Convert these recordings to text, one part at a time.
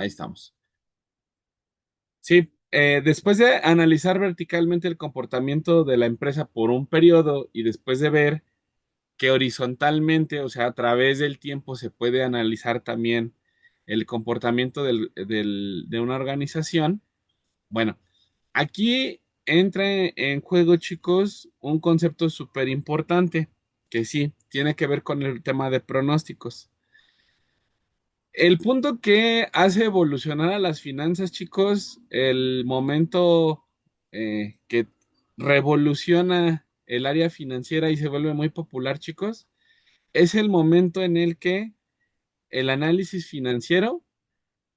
Ahí estamos. Sí, después de analizar verticalmente el comportamiento de la empresa por un periodo y después de ver que horizontalmente, o sea, a través del tiempo se puede analizar también el comportamiento de una organización. Bueno, aquí entra en juego, chicos, un concepto súper importante que sí, tiene que ver con el tema de pronósticos. El punto que hace evolucionar a las finanzas, chicos, el momento que revoluciona el área financiera y se vuelve muy popular, chicos, es el momento en el que el análisis financiero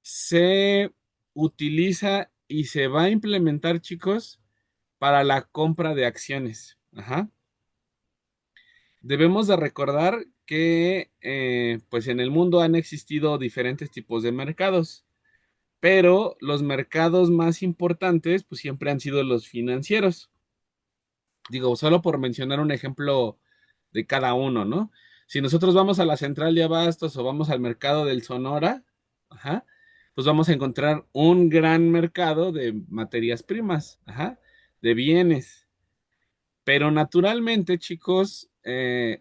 se utiliza y se va a implementar, chicos, para la compra de acciones. Ajá. Debemos de recordar que pues en el mundo han existido diferentes tipos de mercados, pero los mercados más importantes pues siempre han sido los financieros. Digo, solo por mencionar un ejemplo de cada uno, ¿no? Si nosotros vamos a la central de abastos o vamos al mercado del Sonora, ajá, pues vamos a encontrar un gran mercado de materias primas, ajá, de bienes. Pero naturalmente, chicos,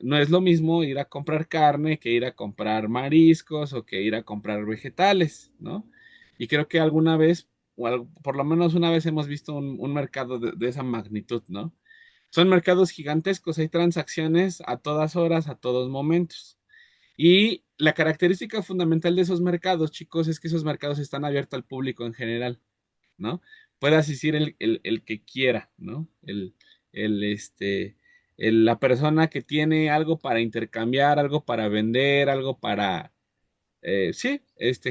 no es lo mismo ir a comprar carne que ir a comprar mariscos o que ir a comprar vegetales, ¿no? Y creo que alguna vez, por lo menos una vez hemos visto un mercado de esa magnitud, ¿no? Son mercados gigantescos, hay transacciones a todas horas, a todos momentos. Y la característica fundamental de esos mercados, chicos, es que esos mercados están abiertos al público en general, ¿no? Puede asistir el que quiera, ¿no? El, este, la persona que tiene algo para intercambiar, algo para vender, algo para, sí,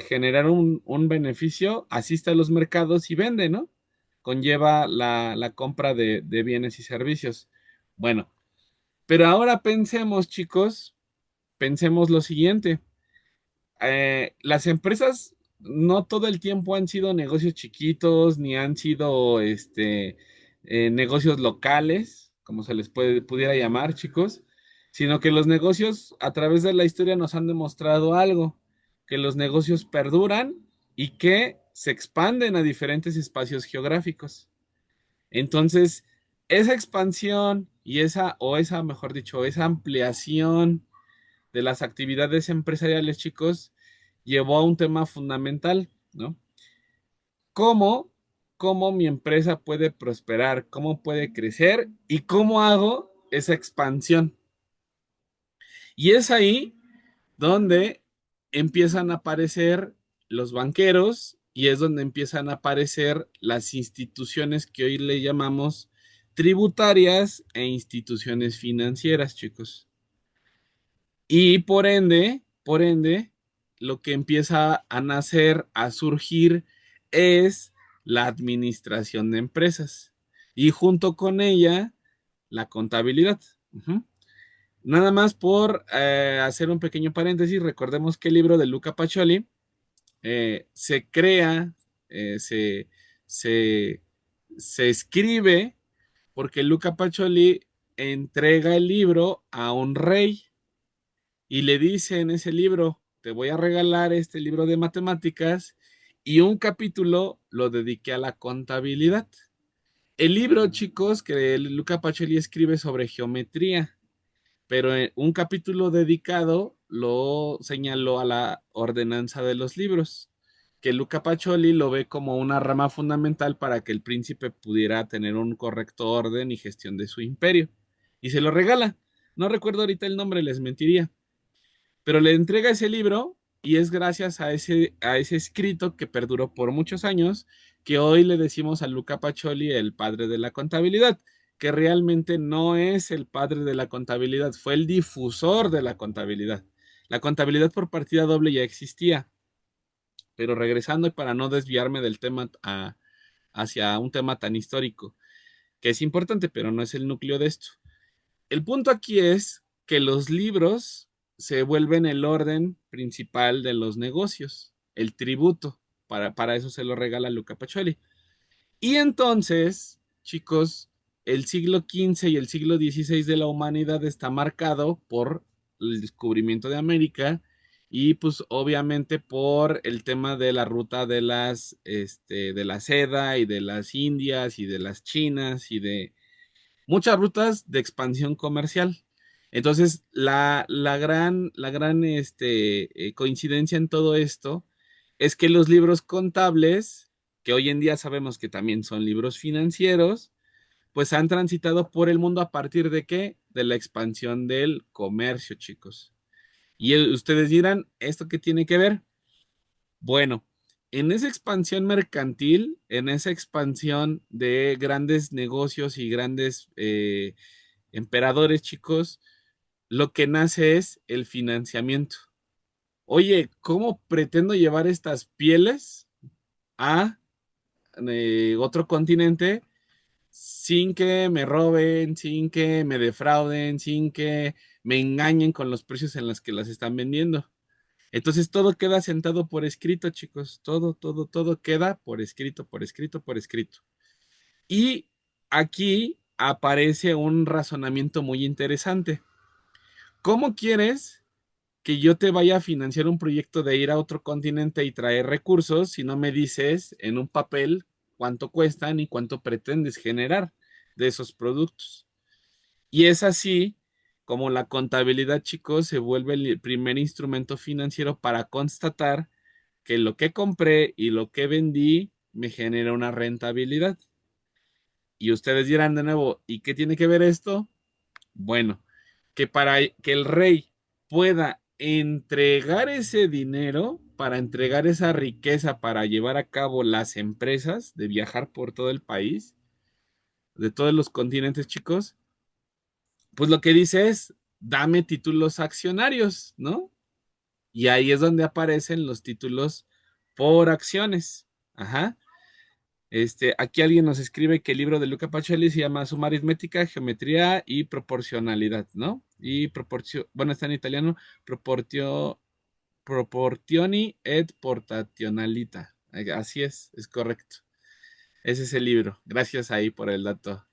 generar un beneficio, asiste a los mercados y vende, ¿no? Conlleva la compra de bienes y servicios. Bueno, pero ahora pensemos, chicos, pensemos lo siguiente. Las empresas no todo el tiempo han sido negocios chiquitos, ni han sido negocios locales, como se les pudiera llamar, chicos, sino que los negocios a través de la historia nos han demostrado algo, que los negocios perduran y que se expanden a diferentes espacios geográficos. Entonces, esa expansión y mejor dicho, esa ampliación de las actividades empresariales, chicos, llevó a un tema fundamental, ¿no? ¿Cómo, cómo mi empresa puede prosperar? ¿Cómo puede crecer? ¿Y cómo hago esa expansión? Y es ahí donde empiezan a aparecer los banqueros y es donde empiezan a aparecer las instituciones que hoy le llamamos tributarias e instituciones financieras, chicos. Y por ende, lo que empieza a nacer, a surgir, es la administración de empresas. Y junto con ella, la contabilidad. Ujú. Nada más por hacer un pequeño paréntesis, recordemos que el libro de Luca Pacioli se crea, eh, se, se, se escribe porque Luca Pacioli entrega el libro a un rey y le dice en ese libro, te voy a regalar este libro de matemáticas y un capítulo lo dediqué a la contabilidad. El libro, chicos, que Luca Pacioli escribe sobre geometría, pero un capítulo dedicado lo señaló a la ordenanza de los libros, que Luca Pacioli lo ve como una rama fundamental para que el príncipe pudiera tener un correcto orden y gestión de su imperio. Y se lo regala. No recuerdo ahorita el nombre, les mentiría, pero le entrega ese libro y es gracias a ese escrito que perduró por muchos años que hoy le decimos a Luca Pacioli el padre de la contabilidad, que realmente no es el padre de la contabilidad, fue el difusor de la contabilidad. La contabilidad por partida doble ya existía, pero regresando y para no desviarme del tema hacia un tema tan histórico, que es importante, pero no es el núcleo de esto. El punto aquí es que los libros se vuelven el orden principal de los negocios, el tributo. Para eso se lo regala Luca Pacioli. Y entonces, chicos, el siglo XV y el siglo XVI de la humanidad está marcado por el descubrimiento de América y pues obviamente por el tema de la ruta de la seda y de las Indias y de las Chinas y de muchas rutas de expansión comercial. Entonces, la gran coincidencia en todo esto es que los libros contables, que hoy en día sabemos que también son libros financieros, pues han transitado por el mundo a partir de qué? De la expansión del comercio, chicos. Y ustedes dirán, ¿esto qué tiene que ver? Bueno, en esa expansión mercantil, en esa expansión de grandes negocios y grandes emperadores, chicos, lo que nace es el financiamiento. Oye, ¿cómo pretendo llevar estas pieles a otro continente sin que me roben, sin que me defrauden, sin que me engañen con los precios en los que las están vendiendo? Entonces todo queda sentado por escrito, chicos. Todo queda por escrito, por escrito, por escrito. Y aquí aparece un razonamiento muy interesante. ¿Cómo quieres que yo te vaya a financiar un proyecto de ir a otro continente y traer recursos si no me dices en un papel cuánto cuestan y cuánto pretendes generar de esos productos? Y es así como la contabilidad, chicos, se vuelve el primer instrumento financiero para constatar que lo que compré y lo que vendí me genera una rentabilidad. Y ustedes dirán de nuevo, ¿y qué tiene que ver esto? Bueno, que para que el rey pueda entregar ese dinero, para entregar esa riqueza, para llevar a cabo las empresas de viajar por todo el país, de todos los continentes, chicos, pues lo que dice es, dame títulos accionarios, ¿no? Y ahí es donde aparecen los títulos por acciones. Ajá. Aquí alguien nos escribe que el libro de Luca Pacioli se llama Suma Aritmética, Geometría y Proporcionalidad, ¿no? Y bueno, está en italiano, Proportioni et Portationalita. Así es correcto. Ese es el libro. Gracias ahí por el dato.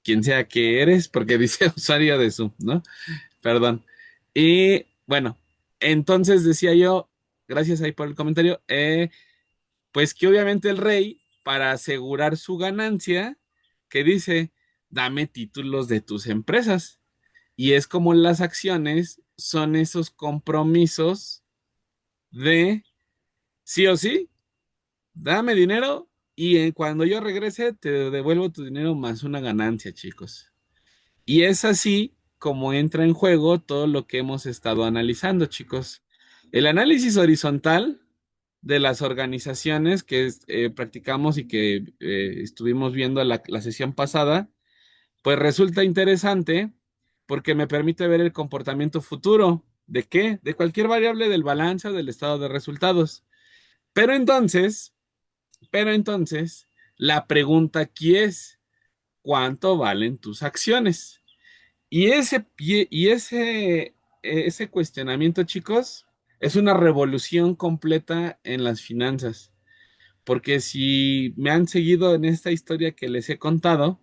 Quien sea que eres, porque dice usuario de Zoom, ¿no? Perdón. Y bueno, entonces decía yo, gracias ahí por el comentario, pues que obviamente el rey, para asegurar su ganancia, que dice, dame títulos de tus empresas. Y es como las acciones son esos compromisos de sí o sí, dame dinero y cuando yo regrese te devuelvo tu dinero más una ganancia, chicos. Y es así como entra en juego todo lo que hemos estado analizando, chicos. El análisis horizontal de las organizaciones que practicamos y que estuvimos viendo la sesión pasada, pues resulta interesante porque me permite ver el comportamiento futuro. ¿De qué? De cualquier variable del balance o del estado de resultados. Pero entonces, pero entonces, la pregunta aquí es, ¿cuánto valen tus acciones? Ese cuestionamiento, chicos, es una revolución completa en las finanzas. Porque si me han seguido en esta historia que les he contado,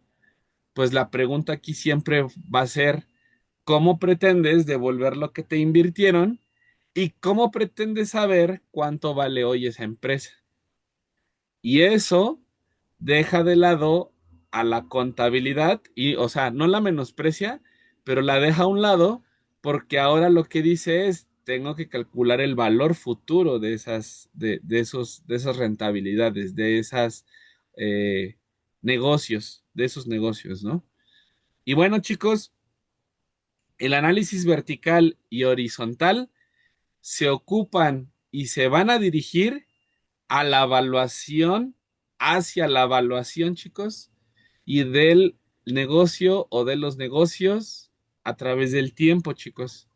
pues la pregunta aquí siempre va a ser, ¿cómo pretendes devolver lo que te invirtieron? ¿Y cómo pretendes saber cuánto vale hoy esa empresa? Y eso deja de lado a la contabilidad y, o sea, no la menosprecia, pero la deja a un lado porque ahora lo que dice es, tengo que calcular el valor futuro de esas rentabilidades, de esas negocios, de esos negocios, ¿no? Y bueno, chicos, el análisis vertical y horizontal se ocupan y se van a dirigir a la evaluación, hacia la evaluación, chicos, y del negocio o de los negocios a través del tiempo, chicos.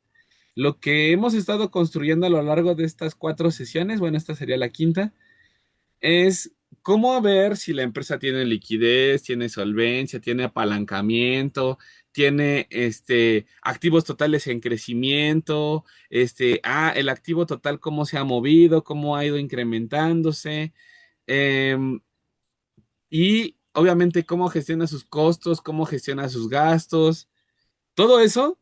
Lo que hemos estado construyendo a lo largo de estas 4 sesiones, bueno, esta sería la quinta, es cómo ver si la empresa tiene liquidez, tiene solvencia, tiene apalancamiento, tiene activos totales en crecimiento, el activo total cómo se ha movido, cómo ha ido incrementándose, em, y obviamente cómo gestiona sus costos, cómo gestiona sus gastos. Todo eso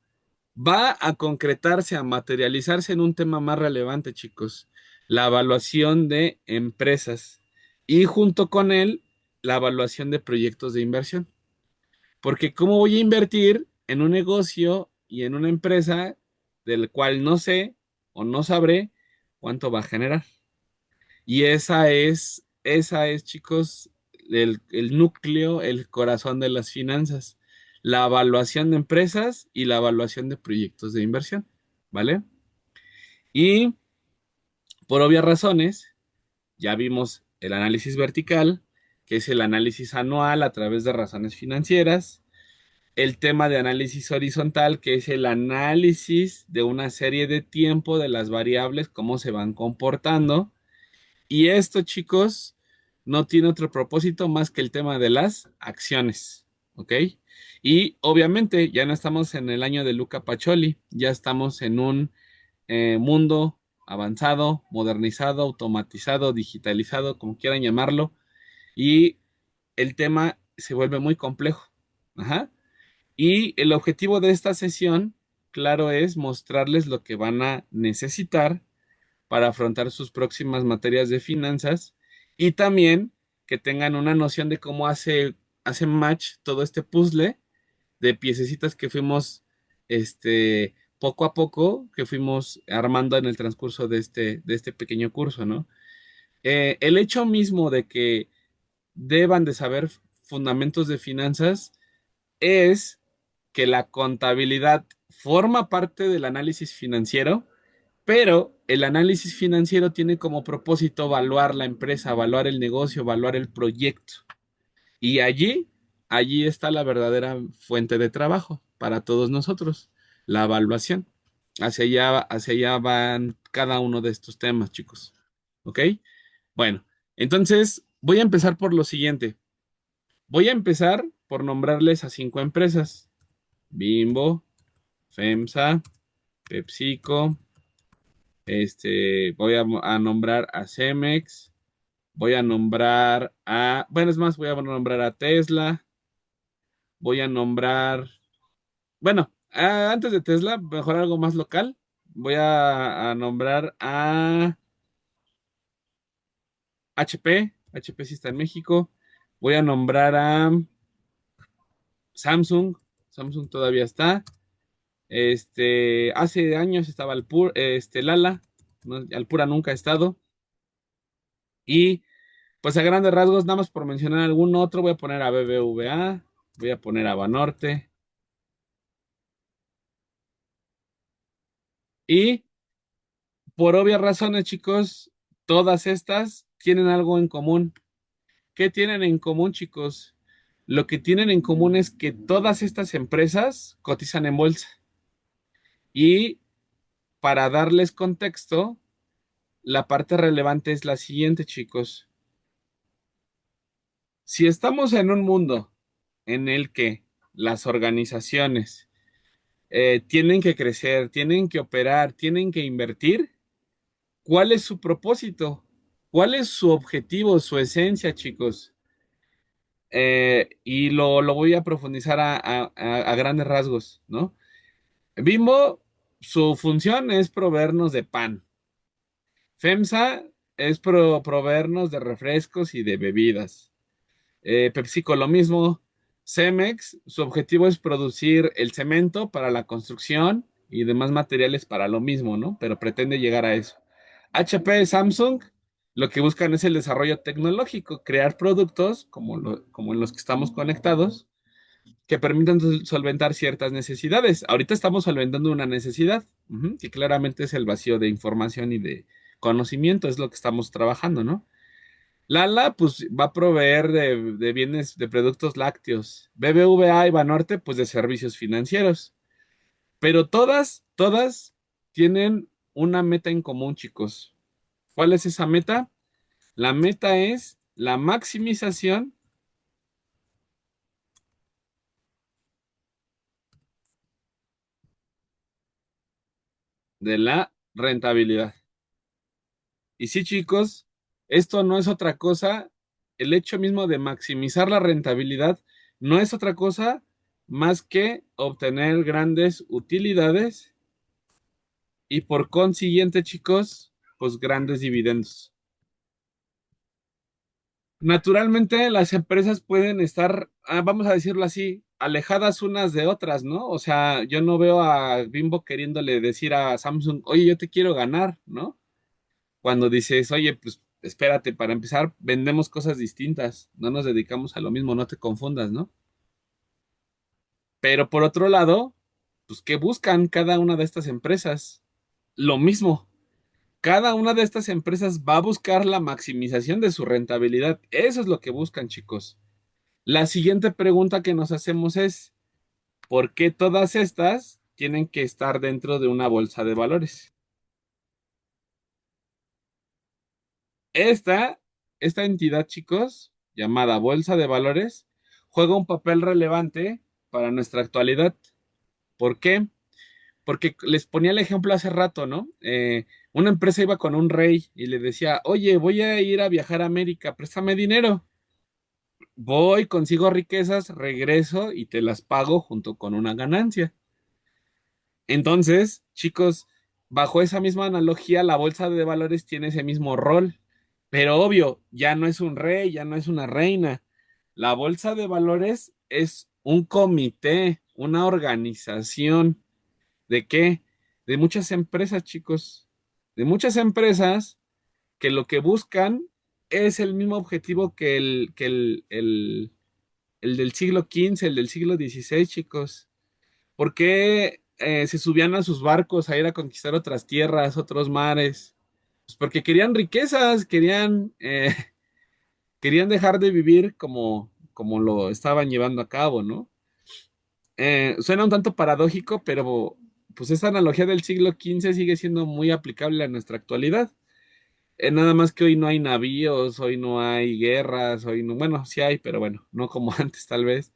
va a concretarse, a materializarse en un tema más relevante, chicos, la evaluación de empresas y junto con él, la evaluación de proyectos de inversión. Porque ¿cómo voy a invertir en un negocio y en una empresa del cual no sé o no sabré cuánto va a generar? Y esa es, chicos, el núcleo, el corazón de las finanzas, la evaluación de empresas y la evaluación de proyectos de inversión, ¿vale? Y por obvias razones, ya vimos el análisis vertical, que es el análisis anual a través de razones financieras, el tema de análisis horizontal, que es el análisis de una serie de tiempo de las variables, cómo se van comportando. Y esto, chicos, no tiene otro propósito más que el tema de las acciones, ¿ok? Y obviamente ya no estamos en el año de Luca Pacioli, ya estamos en un mundo avanzado, modernizado, automatizado, digitalizado, como quieran llamarlo, y el tema se vuelve muy complejo. Ajá. Y el objetivo de esta sesión, claro, es mostrarles lo que van a necesitar para afrontar sus próximas materias de finanzas y también que tengan una noción de cómo hace match todo este puzzle de piececitas que fuimos, poco a poco, que fuimos armando en el transcurso de este pequeño curso, ¿no? El hecho mismo de que deban de saber fundamentos de finanzas es que la contabilidad forma parte del análisis financiero, pero el análisis financiero tiene como propósito evaluar la empresa, evaluar el negocio, evaluar el proyecto. Y allí está la verdadera fuente de trabajo para todos nosotros, la evaluación. Hacia allá van cada uno de estos temas, chicos. ¿Ok? Bueno, entonces voy a empezar por lo siguiente. Voy a empezar por nombrarles a 5 empresas. Bimbo, FEMSA, PepsiCo, voy a nombrar a Cemex, voy a nombrar bueno, es más, voy a nombrar a Tesla, voy a nombrar, bueno, antes de Tesla, mejor algo más local, voy a nombrar a HP sí está en México, voy a nombrar a Samsung, Samsung todavía está, hace años estaba Lala, ¿no? Alpura nunca ha estado, y pues a grandes rasgos, nada más por mencionar algún otro, voy a poner a BBVA, voy a poner a Banorte. Y por obvias razones, chicos, todas estas tienen algo en común. ¿Qué tienen en común, chicos? Lo que tienen en común es que todas estas empresas cotizan en bolsa. Y para darles contexto, la parte relevante es la siguiente, chicos. Si estamos en un mundo en el que las organizaciones tienen que crecer, tienen que operar, tienen que invertir. ¿Cuál es su propósito? ¿Cuál es su objetivo, su esencia, chicos? Y lo voy a profundizar a grandes rasgos, ¿no? Bimbo, su función es proveernos de pan. FEMSA es proveernos de refrescos y de bebidas. PepsiCo lo mismo. Cemex, su objetivo es producir el cemento para la construcción y demás materiales para lo mismo, ¿no? Pero pretende llegar a eso. HP, Samsung, lo que buscan es el desarrollo tecnológico, crear productos como en los que estamos conectados, que permitan solventar ciertas necesidades. Ahorita estamos solventando una necesidad, que claramente es el vacío de información y de conocimiento, es lo que estamos trabajando, ¿no? Lala, pues va a proveer de bienes, de productos lácteos. BBVA y Banorte, pues de servicios financieros. Pero todas tienen una meta en común, chicos. ¿Cuál es esa meta? La meta es la maximización de la rentabilidad. Y sí, chicos, esto no es otra cosa. El hecho mismo de maximizar la rentabilidad no es otra cosa más que obtener grandes utilidades y por consiguiente, chicos, pues grandes dividendos. Naturalmente, las empresas pueden estar, vamos a decirlo así, alejadas unas de otras, ¿no? O sea, yo no veo a Bimbo queriéndole decir a Samsung, oye, yo te quiero ganar, ¿no? Cuando dices, oye, pues espérate, para empezar, vendemos cosas distintas, no nos dedicamos a lo mismo, no te confundas, ¿no? Pero por otro lado, pues, ¿qué buscan cada una de estas empresas? Lo mismo. Cada una de estas empresas va a buscar la maximización de su rentabilidad. Eso es lo que buscan, chicos. La siguiente pregunta que nos hacemos es, ¿por qué todas estas tienen que estar dentro de una bolsa de valores? Esta, esta entidad, chicos, llamada Bolsa de Valores, juega un papel relevante para nuestra actualidad. ¿Por qué? Porque les ponía el ejemplo hace rato, ¿no? Una empresa iba con un rey y le decía, oye, voy a ir a viajar a América, préstame dinero. Voy, consigo riquezas, regreso y te las pago junto con una ganancia. Entonces, chicos, bajo esa misma analogía, la bolsa de valores tiene ese mismo rol. Pero obvio, ya no es un rey, ya no es una reina. La bolsa de valores es un comité, una organización. ¿De qué? De muchas empresas, chicos. De muchas empresas que lo que buscan es el mismo objetivo que el del siglo XV, el del siglo XVI, chicos. ¿Por qué se subían a sus barcos a ir a conquistar otras tierras, otros mares? Pues porque querían riquezas, querían dejar de vivir como lo estaban llevando a cabo, ¿no? Suena un tanto paradójico, pero pues esta analogía del siglo XV sigue siendo muy aplicable a nuestra actualidad. Nada más que hoy no hay navíos, hoy no hay guerras, hoy no, bueno, sí hay, pero bueno, no como antes tal vez.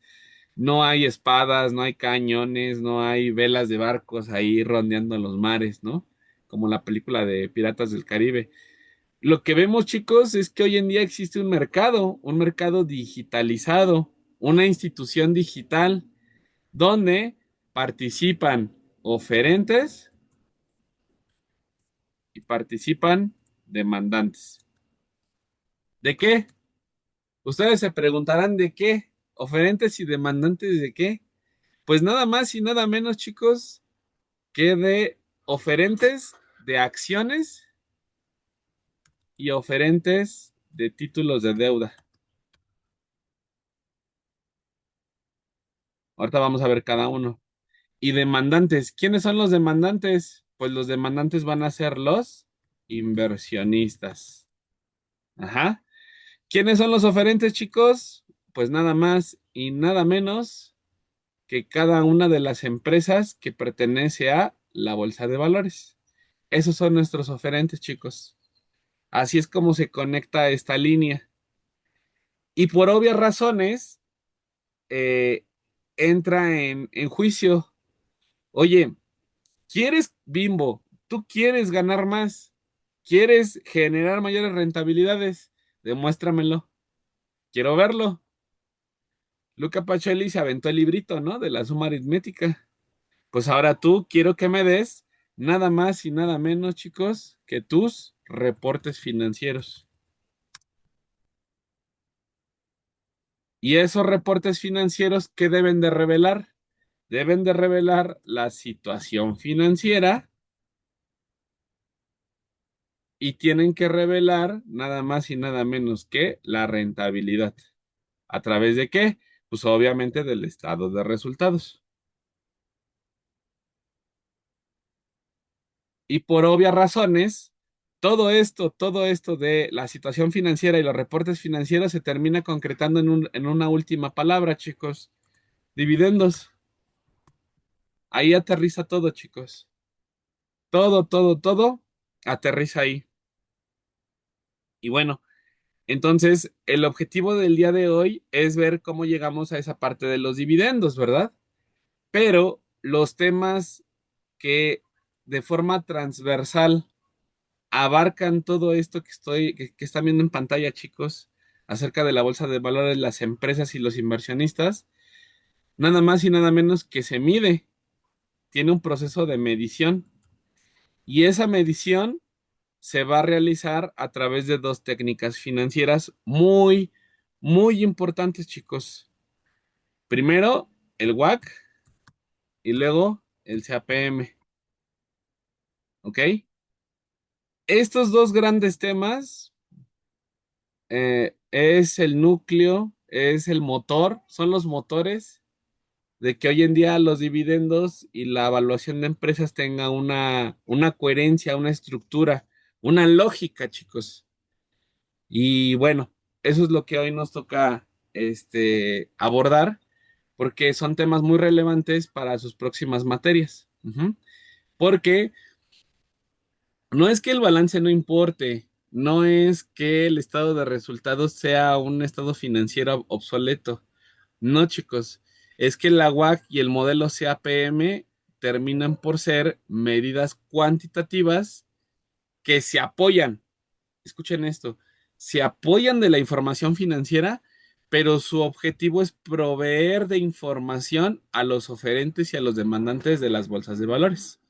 No hay espadas, no hay cañones, no hay velas de barcos ahí rondeando los mares, ¿no? Como la película de Piratas del Caribe. Lo que vemos, chicos, es que hoy en día existe un mercado digitalizado, una institución digital donde participan oferentes y participan demandantes. ¿De qué? Ustedes se preguntarán de qué. ¿Oferentes y demandantes de qué? Pues nada más y nada menos, chicos, que de oferentes de acciones y oferentes de títulos de deuda. Ahorita vamos a ver cada uno. Y demandantes. ¿Quiénes son los demandantes? Pues los demandantes van a ser los inversionistas. Ajá. ¿Quiénes son los oferentes, chicos? Pues nada más y nada menos que cada una de las empresas que pertenece a la bolsa de valores. Esos son nuestros oferentes, chicos. Así es como se conecta esta línea. Y por obvias razones, eh, entra en juicio. Oye, ¿quieres, Bimbo? ¿Tú quieres ganar más? ¿Quieres generar mayores rentabilidades? Demuéstramelo. Quiero verlo. Luca Pacioli se aventó el librito, ¿no? De la suma aritmética. Pues ahora tú quiero que me des nada más y nada menos, chicos, que tus reportes financieros. Y esos reportes financieros, ¿qué deben de revelar? Deben de revelar la situación financiera y tienen que revelar nada más y nada menos que la rentabilidad. ¿A través de qué? Pues obviamente del estado de resultados. Y por obvias razones, todo esto de la situación financiera y los reportes financieros se termina concretando en una última palabra, chicos. Dividendos. Ahí aterriza todo, chicos. Todo aterriza ahí. Y bueno, entonces el objetivo del día de hoy es ver cómo llegamos a esa parte de los dividendos, ¿verdad? Pero los temas que de forma transversal abarcan todo esto que están viendo en pantalla, chicos, acerca de la bolsa de valores, las empresas y los inversionistas, Nada más y nada menos que se mide, tiene un proceso de medición y esa medición se va a realizar a través de dos técnicas financieras muy, muy importantes, chicos. Primero, el WAC y luego el CAPM, ¿ok? Estos dos grandes temas es el núcleo, es el motor, son los motores de que hoy en día los dividendos y la evaluación de empresas tenga una coherencia, una estructura, una lógica, chicos. Y bueno, eso es lo que hoy nos toca abordar, porque son temas muy relevantes para sus próximas materias. Ujú. Porque no es que el balance no importe, no es que el estado de resultados sea un estado financiero obsoleto. No, chicos, es que la WAC y el modelo CAPM terminan por ser medidas cuantitativas que se apoyan, escuchen esto, se apoyan de la información financiera, pero su objetivo es proveer de información a los oferentes y a los demandantes de las bolsas de valores.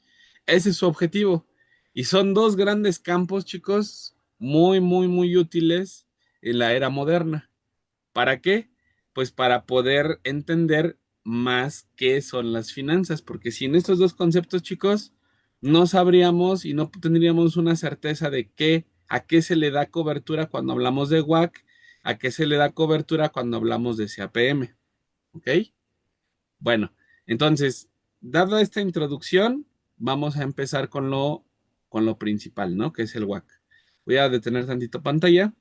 Ese es su objetivo. Y son dos grandes campos, chicos, muy, muy, muy útiles en la era moderna. ¿Para qué? Pues para poder entender más qué son las finanzas, porque sin estos dos conceptos, chicos, no sabríamos y no tendríamos una certeza de qué, a qué se le da cobertura cuando hablamos de WAC, a qué se le da cobertura cuando hablamos de CAPM, ¿ok? Bueno, entonces, dada esta introducción, vamos a empezar con lo principal, ¿no? Que es el WAC. Voy a detener tantito pantalla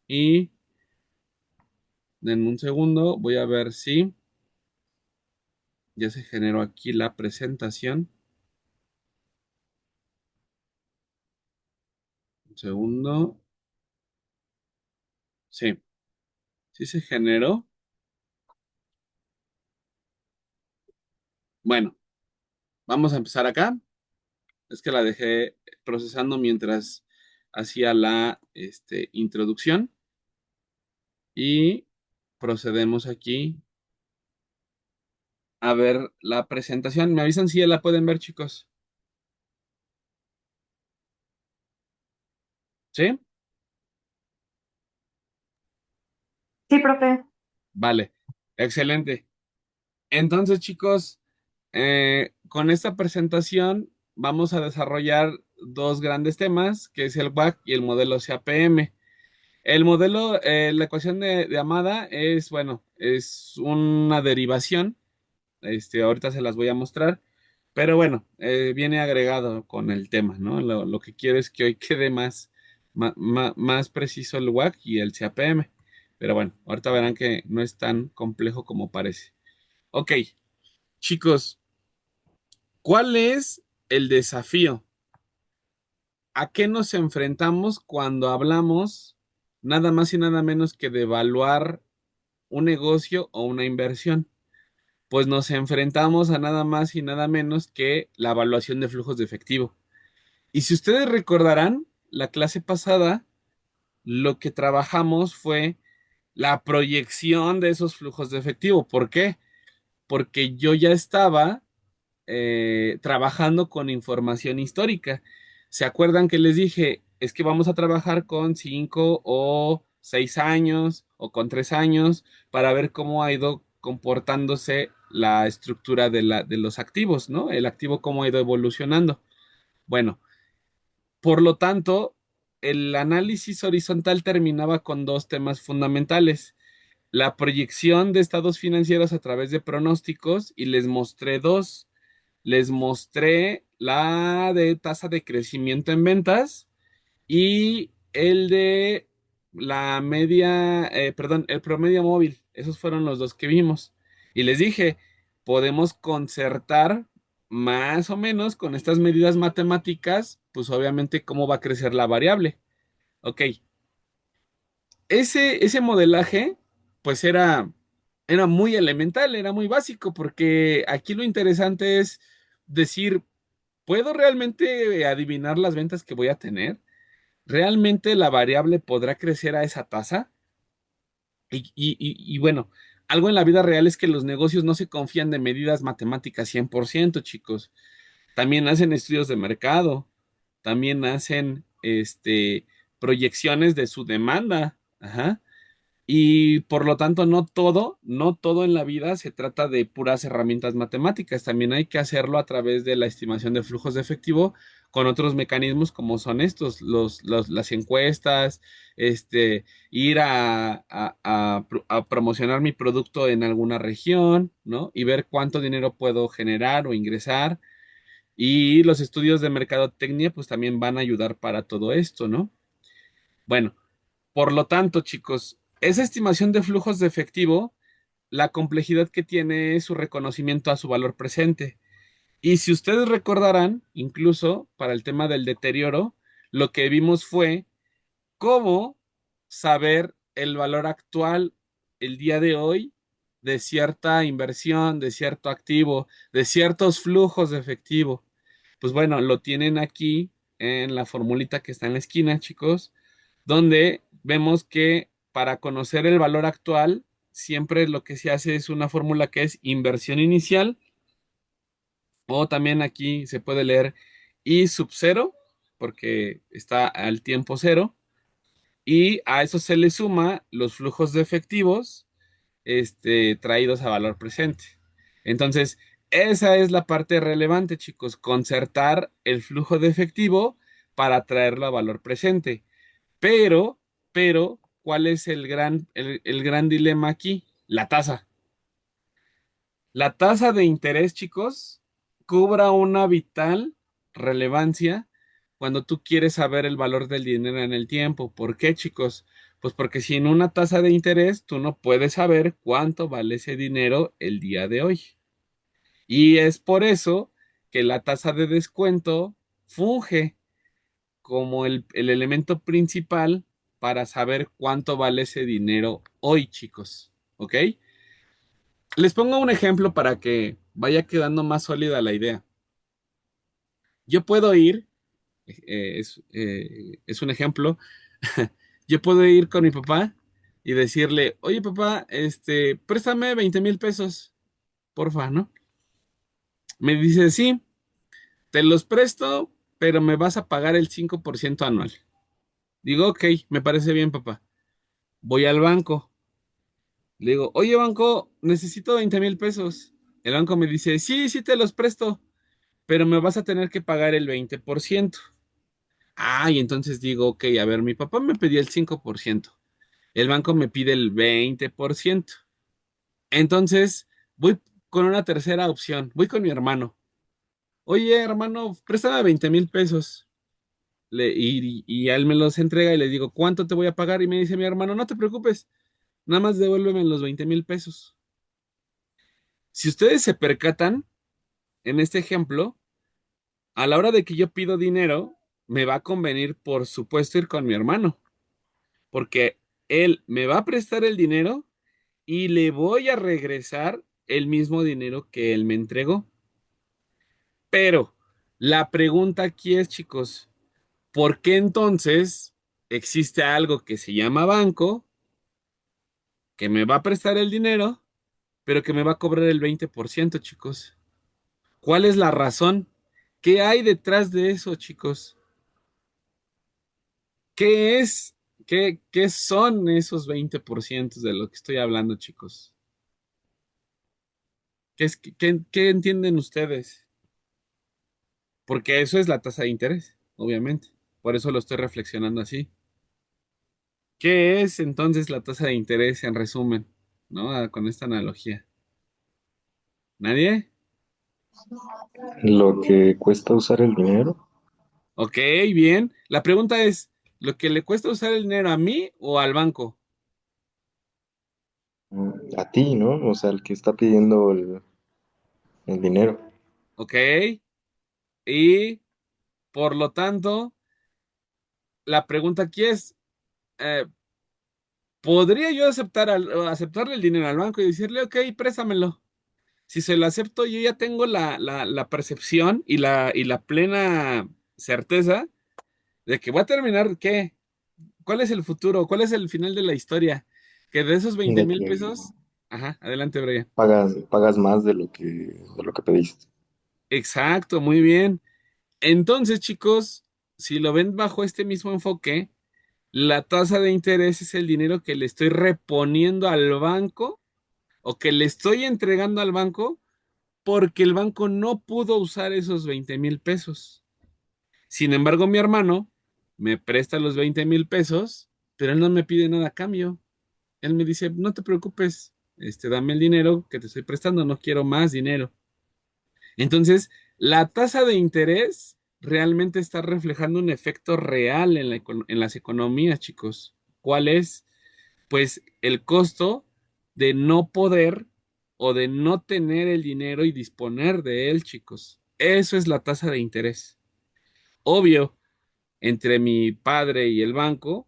y en un segundo voy a ver si ya se generó aquí la presentación. Un segundo. Sí, sí se generó. Bueno, vamos a empezar acá. Es que la dejé procesando mientras hacía la introducción y procedemos aquí a ver la presentación. Me avisan si ya la pueden ver, chicos. ¿Sí? Sí, profe. Vale, excelente. Entonces, chicos, con esta presentación vamos a desarrollar dos grandes temas, que es el WAC y el modelo CAPM. El modelo, la ecuación de Amada es, bueno, es una derivación. Ahorita se las voy a mostrar, pero bueno, viene agregado con el tema, ¿no? Lo que quiero es que hoy quede más preciso el WAC y el CAPM. Pero bueno, ahorita verán que no es tan complejo como parece. Ok, chicos, ¿cuál es el desafío? ¿A qué nos enfrentamos cuando hablamos nada más y nada menos que de evaluar un negocio o una inversión? Pues nos enfrentamos a nada más y nada menos que la evaluación de flujos de efectivo. Y si ustedes recordarán, la clase pasada, lo que trabajamos fue la proyección de esos flujos de efectivo. ¿Por qué? Porque yo ya estaba trabajando con información histórica. ¿Se acuerdan que les dije? Es que vamos a trabajar con 5 o 6 años o con 3 años para ver cómo ha ido comportándose la estructura de los activos, ¿no? El activo cómo ha ido evolucionando. Bueno, por lo tanto, el análisis horizontal terminaba con dos temas fundamentales: la proyección de estados financieros a través de pronósticos, y les mostré dos. Les mostré la de tasa de crecimiento en ventas y el de la media, perdón, el promedio móvil. Esos fueron los dos que vimos. Y les dije, podemos concertar más o menos con estas medidas matemáticas, pues obviamente cómo va a crecer la variable. Ok, ese modelaje, pues era muy elemental, era muy básico, porque aquí lo interesante es decir, ¿puedo realmente adivinar las ventas que voy a tener? ¿Realmente la variable podrá crecer a esa tasa? Y bueno, algo en la vida real es que los negocios no se confían de medidas matemáticas 100%, chicos. También hacen estudios de mercado, también hacen proyecciones de su demanda. Ajá. Y por lo tanto, no todo en la vida se trata de puras herramientas matemáticas. También hay que hacerlo a través de la estimación de flujos de efectivo con otros mecanismos como son estos, las encuestas, ir a promocionar mi producto en alguna región, ¿no? Y ver cuánto dinero puedo generar o ingresar. Y los estudios de mercadotecnia, pues también van a ayudar para todo esto, ¿no? Bueno. Por lo tanto, chicos, esa estimación de flujos de efectivo, la complejidad que tiene es su reconocimiento a su valor presente. Y si ustedes recordarán, incluso para el tema del deterioro, lo que vimos fue cómo saber el valor actual el día de hoy de cierta inversión, de cierto activo, de ciertos flujos de efectivo. Pues bueno, lo tienen aquí en la formulita que está en la esquina, chicos, donde vemos que para conocer el valor actual, siempre lo que se hace es una fórmula que es inversión inicial, o también aquí se puede leer I sub cero, porque está al tiempo cero, y a eso se le suma los flujos de efectivos, traídos a valor presente. Entonces, esa es la parte relevante, chicos, concertar el flujo de efectivo para traerlo a valor presente. Pero, pero, ¿cuál es el gran dilema aquí? La tasa. La tasa de interés, chicos, cobra una vital relevancia cuando tú quieres saber el valor del dinero en el tiempo. ¿Por qué, chicos? Pues porque sin una tasa de interés, tú no puedes saber cuánto vale ese dinero el día de hoy. Y es por eso que la tasa de descuento funge como el elemento principal para saber cuánto vale ese dinero hoy, chicos. ¿Ok? Les pongo un ejemplo para que vaya quedando más sólida la idea. Yo puedo ir, es un ejemplo, yo puedo ir con mi papá y decirle, oye papá, préstame 20,000 pesos, porfa, ¿no? Me dice, sí, te los presto, pero me vas a pagar el 5% anual. Digo, ok, me parece bien, papá. Voy al banco. Le digo, oye, banco, necesito 20,000 pesos. El banco me dice, sí, sí te los presto, pero me vas a tener que pagar el 20%. Ah, y entonces digo, ok, a ver, mi papá me pedía el 5%. El banco me pide el 20%. Entonces, voy con una tercera opción. Voy con mi hermano. Oye, hermano, préstame 20,000 pesos. Y a él me los entrega y le digo, ¿cuánto te voy a pagar? Y me dice mi hermano, no te preocupes, nada más devuélveme los 20,000 pesos. Si ustedes se percatan, en este ejemplo, a la hora de que yo pido dinero, me va a convenir, por supuesto, ir con mi hermano, porque él me va a prestar el dinero y le voy a regresar el mismo dinero que él me entregó. Pero la pregunta aquí es, chicos, ¿por qué entonces existe algo que se llama banco, que me va a prestar el dinero, pero que me va a cobrar el 20%, chicos? ¿Cuál es la razón? ¿Qué hay detrás de eso, chicos? ¿Qué es? ¿Qué son esos 20% de lo que estoy hablando, chicos? ¿Qué entienden ustedes? Porque eso es la tasa de interés, obviamente. Por eso lo estoy reflexionando así. ¿Qué es entonces la tasa de interés en resumen? ¿No? Con esta analogía. ¿Nadie? Lo que cuesta usar el dinero. Ok, bien. La pregunta es, ¿lo que le cuesta usar el dinero a mí o al banco? A ti, ¿no? O sea, el que está pidiendo el dinero. Ok. Y por lo tanto, la pregunta aquí es, eh, ¿podría yo aceptarle el dinero al banco y decirle, ok, préstamelo? Si se lo acepto, yo ya tengo la percepción y la plena certeza de que voy a terminar, ¿qué? ¿Cuál es el futuro? ¿Cuál es el final de la historia? Que de esos veinte De mil que pesos, Ajá, adelante, Brian. pagas más de lo que pediste. Exacto, muy bien. Entonces, chicos, si lo ven bajo este mismo enfoque, la tasa de interés es el dinero que le estoy reponiendo al banco o que le estoy entregando al banco porque el banco no pudo usar esos 20,000 pesos. Sin embargo, mi hermano me presta los 20,000 pesos, pero él no me pide nada a cambio. Él me dice, no te preocupes, dame el dinero que te estoy prestando, no quiero más dinero. Entonces, la tasa de interés realmente está reflejando un efecto real en las economías, chicos. ¿Cuál es? Pues el costo de no poder o de no tener el dinero y disponer de él, chicos. Eso es la tasa de interés. Obvio, entre mi padre y el banco,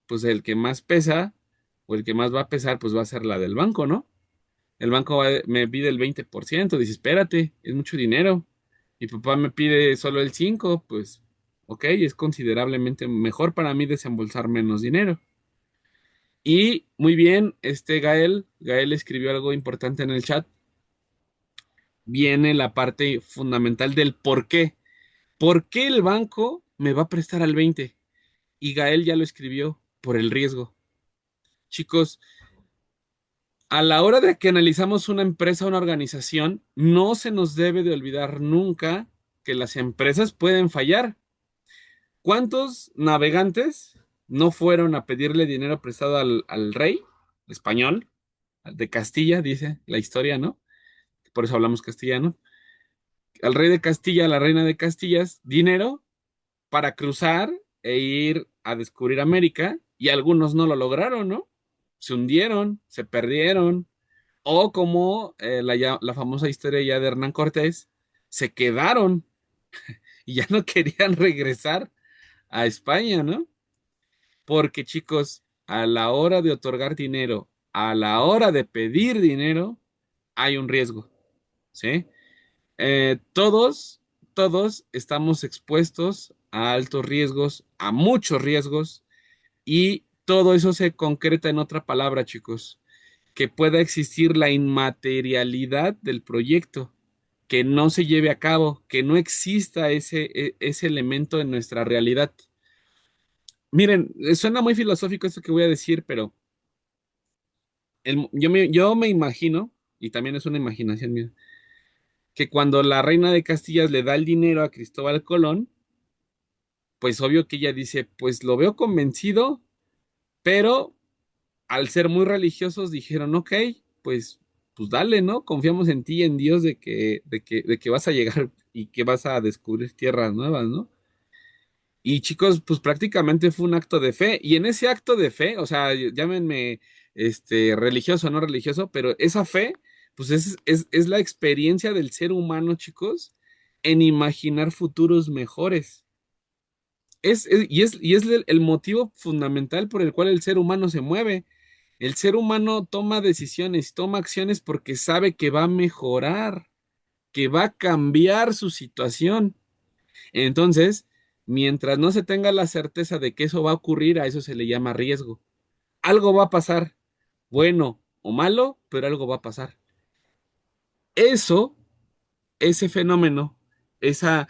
pues el que más pesa o el que más va a pesar, pues va a ser la del banco, ¿no? El banco me pide el 20%, dice, espérate, es mucho dinero. Mi papá me pide solo el 5%, pues, ok, es considerablemente mejor para mí desembolsar menos dinero. Y muy bien, Gael escribió algo importante en el chat. Viene la parte fundamental del por qué. ¿Por qué el banco me va a prestar al 20? Y Gael ya lo escribió, por el riesgo. Chicos, a la hora de que analizamos una empresa o una organización, no se nos debe de olvidar nunca que las empresas pueden fallar. ¿Cuántos navegantes no fueron a pedirle dinero prestado al rey español, de Castilla, dice la historia, ¿no? Por eso hablamos castellano. Al rey de Castilla, a la reina de Castillas, dinero para cruzar e ir a descubrir América, y algunos no lo lograron, ¿no? Se hundieron, se perdieron. O como la famosa historia ya de Hernán Cortés, se quedaron y ya no querían regresar a España, ¿no? Porque chicos, a la hora de otorgar dinero, a la hora de pedir dinero, hay un riesgo, ¿sí? Todos estamos expuestos a altos riesgos, a muchos riesgos, y todo eso se concreta en otra palabra, chicos, que pueda existir la inmaterialidad del proyecto, que no se lleve a cabo, que no exista ese elemento en nuestra realidad. Miren, suena muy filosófico esto que voy a decir, pero yo me imagino, y también es una imaginación mía, que cuando la reina de Castillas le da el dinero a Cristóbal Colón, pues obvio que ella dice, pues lo veo convencido, pero al ser muy religiosos dijeron, ok, pues, pues dale, ¿no? Confiamos en ti, en Dios, de que vas a llegar y que vas a descubrir tierras nuevas, ¿no? Y chicos, pues prácticamente fue un acto de fe. Y en ese acto de fe, o sea, llámenme religioso o no religioso, pero esa fe, pues es la experiencia del ser humano, chicos, en imaginar futuros mejores. Y es el motivo fundamental por el cual el ser humano se mueve. El ser humano toma decisiones, toma acciones porque sabe que va a mejorar, que va a cambiar su situación. Entonces, mientras no se tenga la certeza de que eso va a ocurrir, a eso se le llama riesgo. Algo va a pasar, bueno o malo, pero algo va a pasar. Eso, ese fenómeno, esa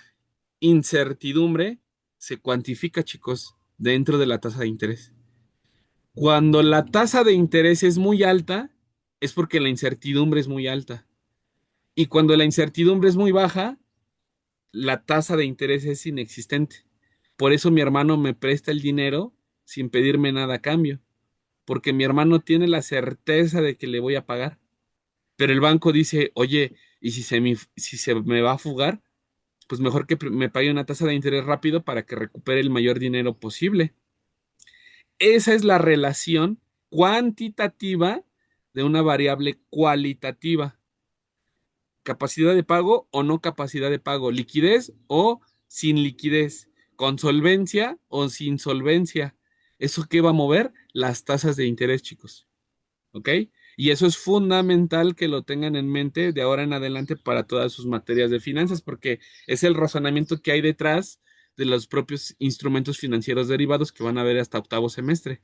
incertidumbre, se cuantifica, chicos, dentro de la tasa de interés. Cuando la tasa de interés es muy alta, es porque la incertidumbre es muy alta. Y cuando la incertidumbre es muy baja, la tasa de interés es inexistente. Por eso mi hermano me presta el dinero sin pedirme nada a cambio, porque mi hermano tiene la certeza de que le voy a pagar. Pero el banco dice, oye, ¿y si se me va a fugar? Pues mejor que me pague una tasa de interés rápido para que recupere el mayor dinero posible. Esa es la relación cuantitativa de una variable cualitativa. Capacidad de pago o no capacidad de pago, liquidez o sin liquidez, con solvencia o sin solvencia. ¿Eso qué va a mover? Las tasas de interés, chicos. ¿Ok? Y eso es fundamental que lo tengan en mente de ahora en adelante para todas sus materias de finanzas, porque es el razonamiento que hay detrás de los propios instrumentos financieros derivados que van a ver hasta octavo semestre.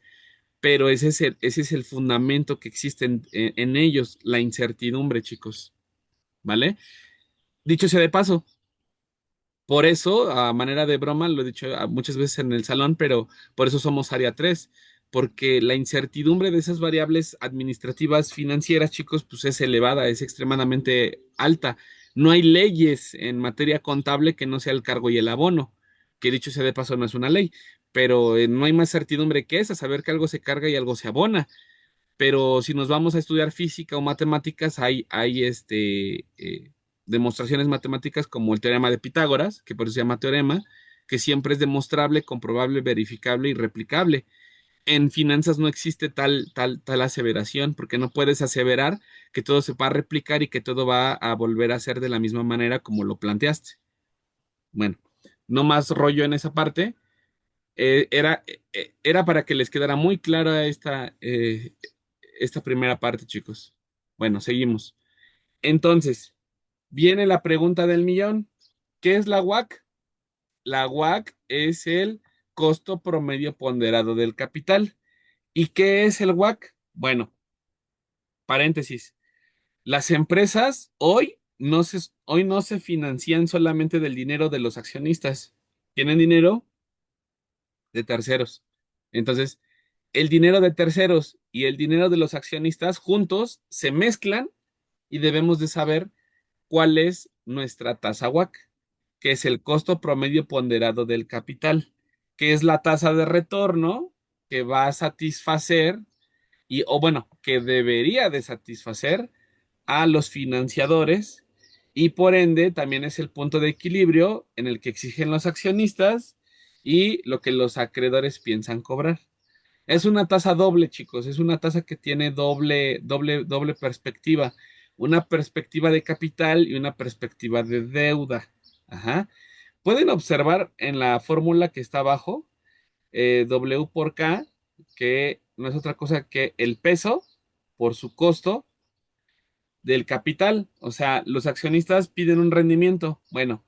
pero ese es el fundamento que existe en ellos, la incertidumbre, chicos, ¿vale? Dicho sea de paso, por eso, a manera de broma, lo he dicho muchas veces en el salón, pero por eso somos área 3, porque la incertidumbre de esas variables administrativas financieras, chicos, pues es elevada, es extremadamente alta. No hay leyes en materia contable que no sea el cargo y el abono, que dicho sea de paso no es una ley, pero no hay más certidumbre que esa, saber que algo se carga y algo se abona. Pero si nos vamos a estudiar física o matemáticas, hay demostraciones matemáticas como el teorema de Pitágoras, que por eso se llama teorema, que siempre es demostrable, comprobable, verificable y replicable. En finanzas no existe tal aseveración, porque no puedes aseverar que todo se va a replicar y que todo va a volver a ser de la misma manera como lo planteaste. Bueno, no más rollo en esa parte. Era para que les quedara muy clara esta primera parte, chicos. Bueno, seguimos. Entonces, viene la pregunta del millón. ¿Qué es la WAC? La WAC es el costo promedio ponderado del capital. ¿Y qué es el WAC? Bueno, paréntesis. Las empresas hoy no se financian solamente del dinero de los accionistas. Tienen dinero de terceros. Entonces, el dinero de terceros y el dinero de los accionistas juntos se mezclan y debemos de saber cuál es nuestra tasa WAC, que es el costo promedio ponderado del capital, que es la tasa de retorno que va a satisfacer o bueno, que debería de satisfacer a los financiadores y por ende también es el punto de equilibrio en el que exigen los accionistas y lo que los acreedores piensan cobrar. Es una tasa doble, chicos, es una tasa que tiene doble perspectiva, una perspectiva de capital y una perspectiva de deuda. Ajá. Pueden observar en la fórmula que está abajo, W por K, que no es otra cosa que el peso por su costo del capital. O sea, los accionistas piden un rendimiento. Bueno,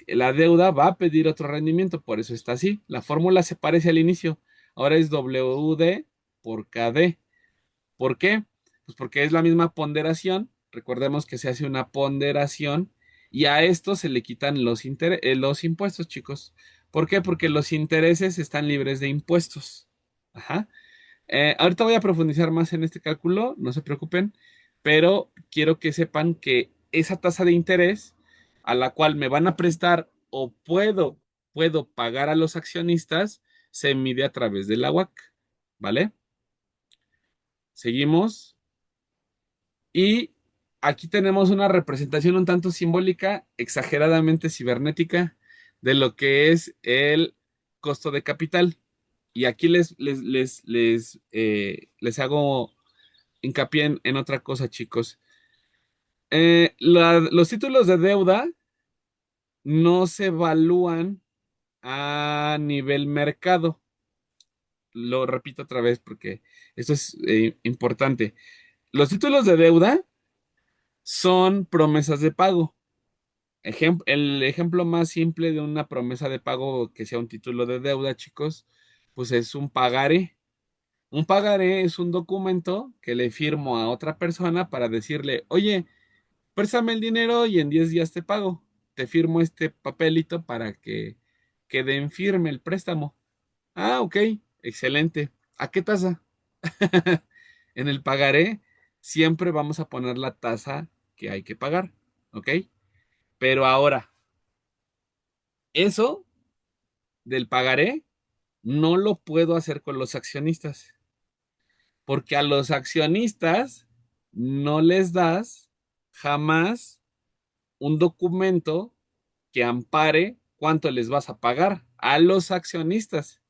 la deuda va a pedir otro rendimiento, por eso está así. La fórmula se parece al inicio. Ahora es WD por KD. ¿Por qué? Pues porque es la misma ponderación. Recordemos que se hace una ponderación y a esto se le quitan los impuestos, chicos. ¿Por qué? Porque los intereses están libres de impuestos. Ajá. Ahorita voy a profundizar más en este cálculo, no se preocupen, pero quiero que sepan que esa tasa de interés a la cual me van a prestar o puedo pagar a los accionistas se mide a través de la WAC, ¿vale? Seguimos. Y aquí tenemos una representación un tanto simbólica, exageradamente cibernética, de lo que es el costo de capital. Y aquí les hago hincapié en otra cosa, chicos. Los títulos de deuda no se evalúan a nivel mercado. Lo repito otra vez porque esto es importante. Los títulos de deuda son promesas de pago. El ejemplo más simple de una promesa de pago que sea un título de deuda, chicos, pues es un pagaré. Un pagaré es un documento que le firmo a otra persona para decirle, oye, préstame el dinero y en 10 días te pago. Te firmo este papelito para que quede en firme el préstamo. Ah, ok, excelente. ¿A qué tasa? En el pagaré siempre vamos a poner la tasa que hay que pagar, ¿ok? Pero ahora, eso del pagaré no lo puedo hacer con los accionistas, porque a los accionistas no les das jamás un documento que ampare cuánto les vas a pagar a los accionistas.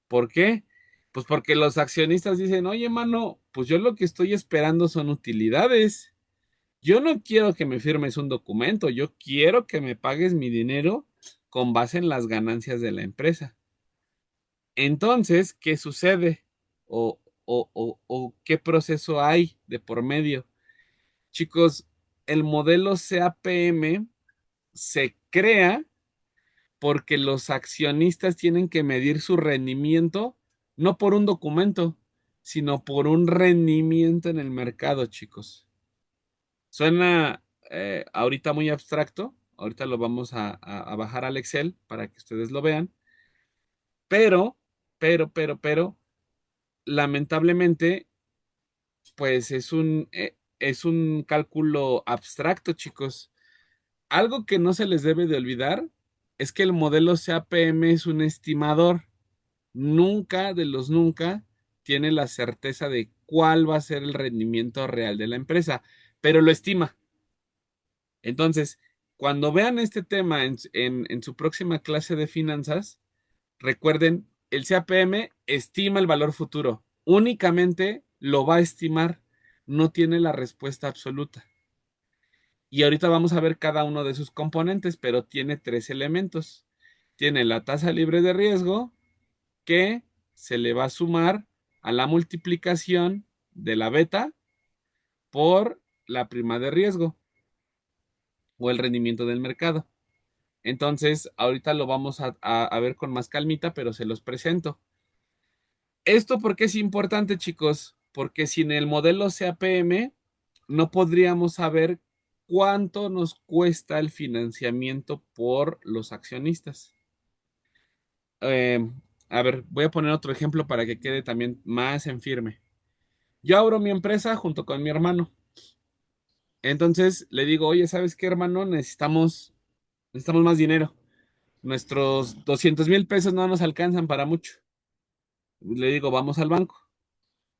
¿Por qué? Pues porque los accionistas dicen, oye, mano, pues yo lo que estoy esperando son utilidades. Yo no quiero que me firmes un documento, yo quiero que me pagues mi dinero con base en las ganancias de la empresa. Entonces, ¿qué sucede? ¿O qué proceso hay de por medio? Chicos, el modelo CAPM se crea porque los accionistas tienen que medir su rendimiento no por un documento. sino por un rendimiento en el mercado, chicos. Suena ahorita muy abstracto, ahorita lo vamos a bajar al Excel para que ustedes lo vean, pero, pero, lamentablemente, pues es un cálculo abstracto, chicos. Algo que no se les debe de olvidar es que el modelo CAPM es un estimador. Nunca de los nunca tiene la certeza de cuál va a ser el rendimiento real de la empresa, pero lo estima. Entonces, cuando vean este tema en su próxima clase de finanzas, recuerden, el CAPM estima el valor futuro. Únicamente lo va a estimar, no tiene la respuesta absoluta. Y ahorita vamos a ver cada uno de sus componentes, pero tiene tres elementos. Tiene la tasa libre de riesgo, que se le va a sumar a la multiplicación de la beta por la prima de riesgo o el rendimiento del mercado. Entonces, ahorita lo vamos a ver con más calmita, pero se los presento. ¿Esto por qué es importante, chicos? Porque sin el modelo CAPM no podríamos saber cuánto nos cuesta el financiamiento por los accionistas. Eh, a ver, voy a poner otro ejemplo para que quede también más en firme. Yo abro mi empresa junto con mi hermano. Entonces le digo, oye, ¿sabes qué, hermano? Necesitamos más dinero. Nuestros 200,000 pesos no nos alcanzan para mucho. Le digo, vamos al banco.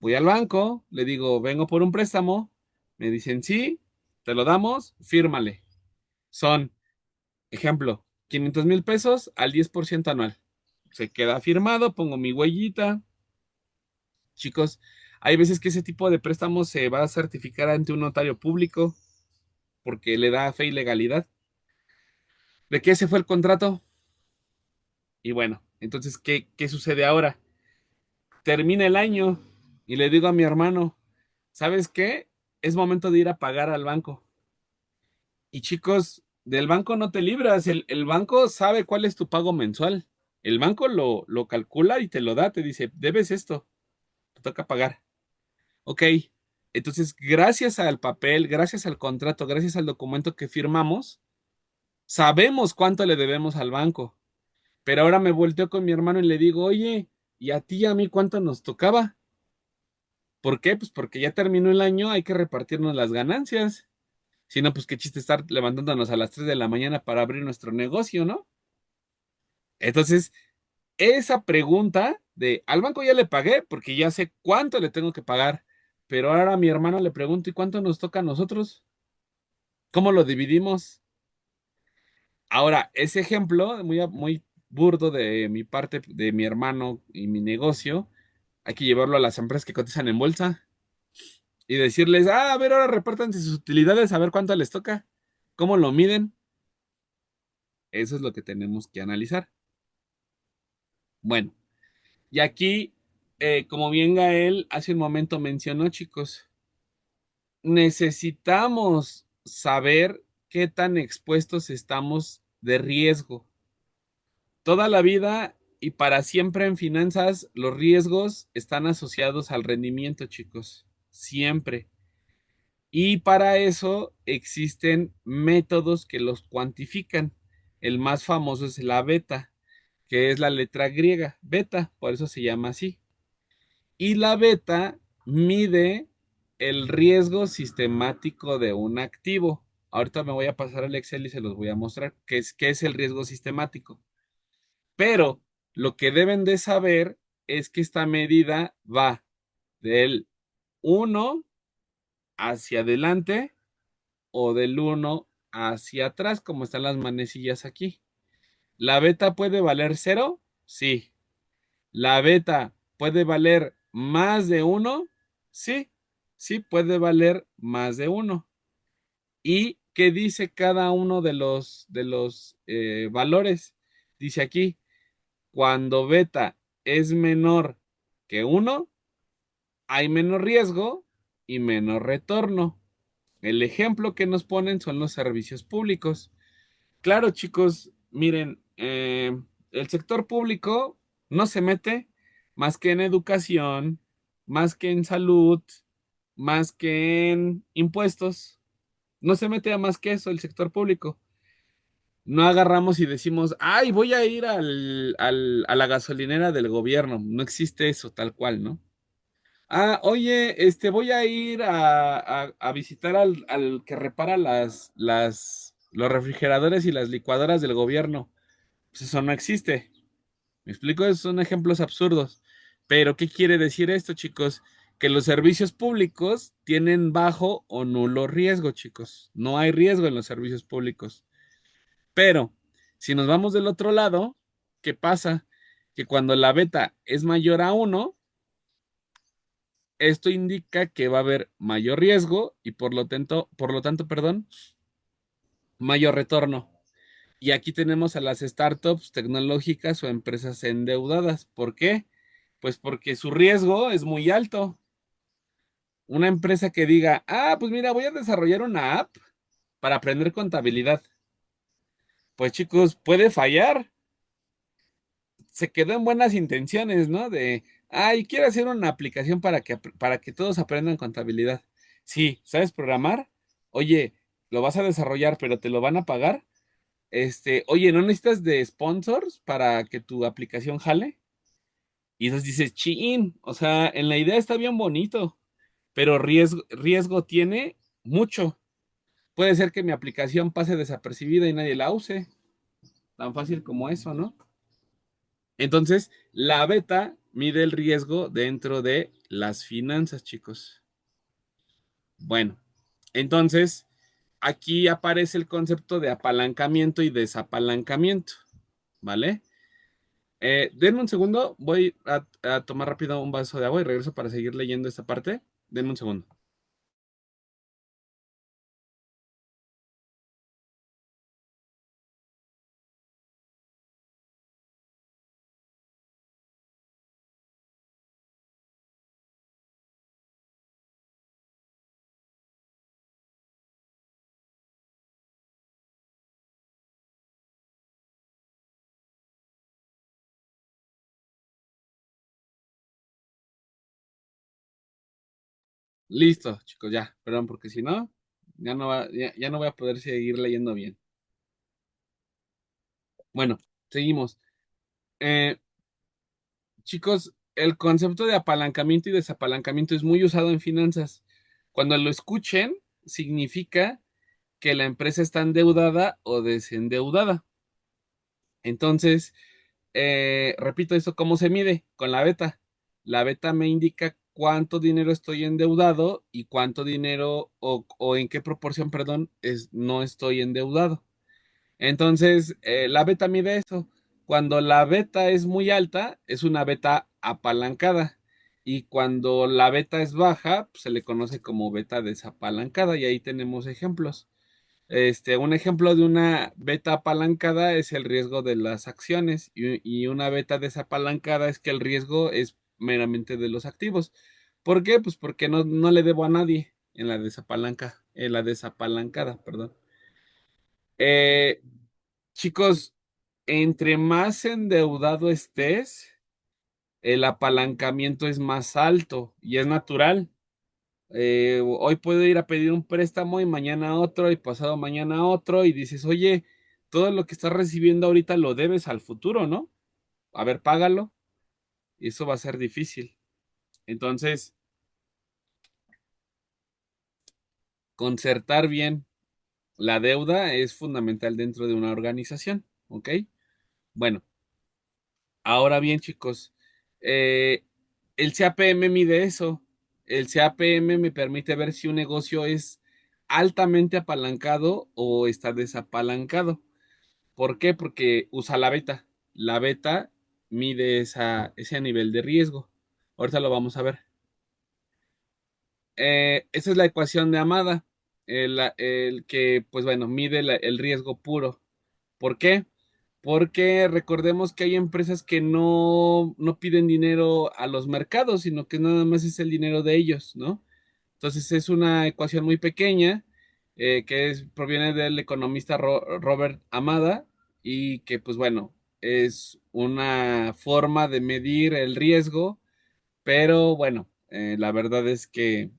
Voy al banco, le digo, vengo por un préstamo. Me dicen, sí, te lo damos, fírmale. Son, ejemplo, 500,000 pesos al 10% anual. Se queda firmado, pongo mi huellita. Chicos, hay veces que ese tipo de préstamos se va a certificar ante un notario público porque le da fe y legalidad. ¿De qué se fue el contrato? Y bueno, entonces, ¿qué sucede ahora? Termina el año y le digo a mi hermano, ¿sabes qué? Es momento de ir a pagar al banco. Y chicos, del banco no te libras, el banco sabe cuál es tu pago mensual. El banco lo calcula y te lo da, te dice, debes esto, te toca pagar. Ok, entonces gracias al papel, gracias al contrato, gracias al documento que firmamos, sabemos cuánto le debemos al banco. Pero ahora me volteo con mi hermano y le digo, oye, ¿y a ti y a mí cuánto nos tocaba? ¿Por qué? Pues porque ya terminó el año, hay que repartirnos las ganancias. Si no, pues qué chiste estar levantándonos a las 3 de la mañana para abrir nuestro negocio, ¿no? Entonces, esa pregunta de, al banco ya le pagué porque ya sé cuánto le tengo que pagar, pero ahora a mi hermano le pregunto, ¿y cuánto nos toca a nosotros? ¿Cómo lo dividimos? Ahora, ese ejemplo muy burdo de mi parte, de mi hermano y mi negocio, hay que llevarlo a las empresas que cotizan en bolsa y decirles, a ver, ahora repártanse sus utilidades, a ver cuánto les toca, cómo lo miden. Eso es lo que tenemos que analizar. Bueno, y aquí, como bien Gael hace un momento mencionó, chicos, necesitamos saber qué tan expuestos estamos de riesgo. Toda la vida y para siempre en finanzas, los riesgos están asociados al rendimiento, chicos. Siempre. Y para eso existen métodos que los cuantifican. El más famoso es la beta, que es la letra griega, beta, por eso se llama así. Y la beta mide el riesgo sistemático de un activo. Ahorita me voy a pasar al Excel y se los voy a mostrar qué es el riesgo sistemático. Pero lo que deben de saber es que esta medida va del uno hacia adelante o del uno hacia atrás, como están las manecillas aquí. ¿La beta puede valer cero? Sí. ¿La beta puede valer más de uno? Sí, sí puede valer más de uno. ¿Y qué dice cada uno de los valores? Dice aquí, cuando beta es menor que uno, hay menos riesgo y menos retorno. El ejemplo que nos ponen son los servicios públicos. Claro, chicos, miren, el sector público no se mete más que en educación, más que en salud, más que en impuestos. No se mete a más que eso el sector público. No agarramos y decimos, ay, voy a ir a la gasolinera del gobierno. No existe eso tal cual, ¿no? Ah, oye, voy a ir a visitar al que repara los refrigeradores y las licuadoras del gobierno. Pues eso no existe. ¿Me explico? Esos son ejemplos absurdos. Pero, ¿qué quiere decir esto, chicos? Que los servicios públicos tienen bajo o nulo riesgo, chicos. No hay riesgo en los servicios públicos. Pero, si nos vamos del otro lado, ¿qué pasa? Que cuando la beta es mayor a uno, esto indica que va a haber mayor riesgo y por lo tanto, perdón, mayor retorno. Y aquí tenemos a las startups tecnológicas o empresas endeudadas. ¿Por qué? Pues porque su riesgo es muy alto. Una empresa que diga, ah, pues mira, voy a desarrollar una app para aprender contabilidad. Pues chicos, puede fallar. Se quedó en buenas intenciones, ¿no? De, ay, quiero hacer una aplicación para que todos aprendan contabilidad. Sí, ¿sabes programar? Oye, lo vas a desarrollar, pero te lo van a pagar. Oye, ¿no necesitas de sponsors para que tu aplicación jale? Y entonces dices, chin, o sea, en la idea está bien bonito, pero riesgo tiene mucho. Puede ser que mi aplicación pase desapercibida y nadie la use. Tan fácil como eso, ¿no? Entonces, la beta mide el riesgo dentro de las finanzas, chicos. Bueno, entonces, aquí aparece el concepto de apalancamiento y desapalancamiento, ¿vale? Denme un segundo, voy a tomar rápido un vaso de agua y regreso para seguir leyendo esta parte. Denme un segundo. Listo, chicos, ya, perdón, porque si no, ya no voy a poder seguir leyendo bien. Bueno, seguimos. Eh, Chicos, el concepto de apalancamiento y desapalancamiento es muy usado en finanzas. Cuando lo escuchen, significa que la empresa está endeudada o desendeudada. Entonces, repito esto, ¿cómo se mide? Con la beta. La beta me indica cuánto dinero estoy endeudado y cuánto dinero o en qué proporción, perdón, no estoy endeudado. Entonces, la beta mide eso. Cuando la beta es muy alta, es una beta apalancada. Y cuando la beta es baja, pues, se le conoce como beta desapalancada. Y ahí tenemos ejemplos. Un ejemplo de una beta apalancada es el riesgo de las acciones. Y una beta desapalancada es que el riesgo es meramente de los activos. ¿Por qué? Pues porque no le debo a nadie en la desapalancada, perdón. Eh, Chicos, entre más endeudado estés, el apalancamiento es más alto y es natural. Hoy puedo ir a pedir un préstamo y mañana otro y pasado mañana otro y dices, oye, todo lo que estás recibiendo ahorita lo debes al futuro, ¿no? A ver, págalo. Y eso va a ser difícil. Entonces, concertar bien la deuda es fundamental dentro de una organización, ¿ok? Bueno. Ahora bien, chicos, eh, el CAPM mide eso. El CAPM me permite ver si un negocio es altamente apalancado o está desapalancado. ¿Por qué? Porque usa la beta. La beta mide ese nivel de riesgo. Ahorita lo vamos a ver. Esa es la ecuación de Amada, el que, pues bueno, mide el riesgo puro. ¿Por qué? Porque recordemos que hay empresas que no piden dinero a los mercados, sino que nada más es el dinero de ellos, ¿no? Entonces es una ecuación muy pequeña proviene del economista Robert Amada y que pues bueno, es una forma de medir el riesgo, pero bueno, La verdad es que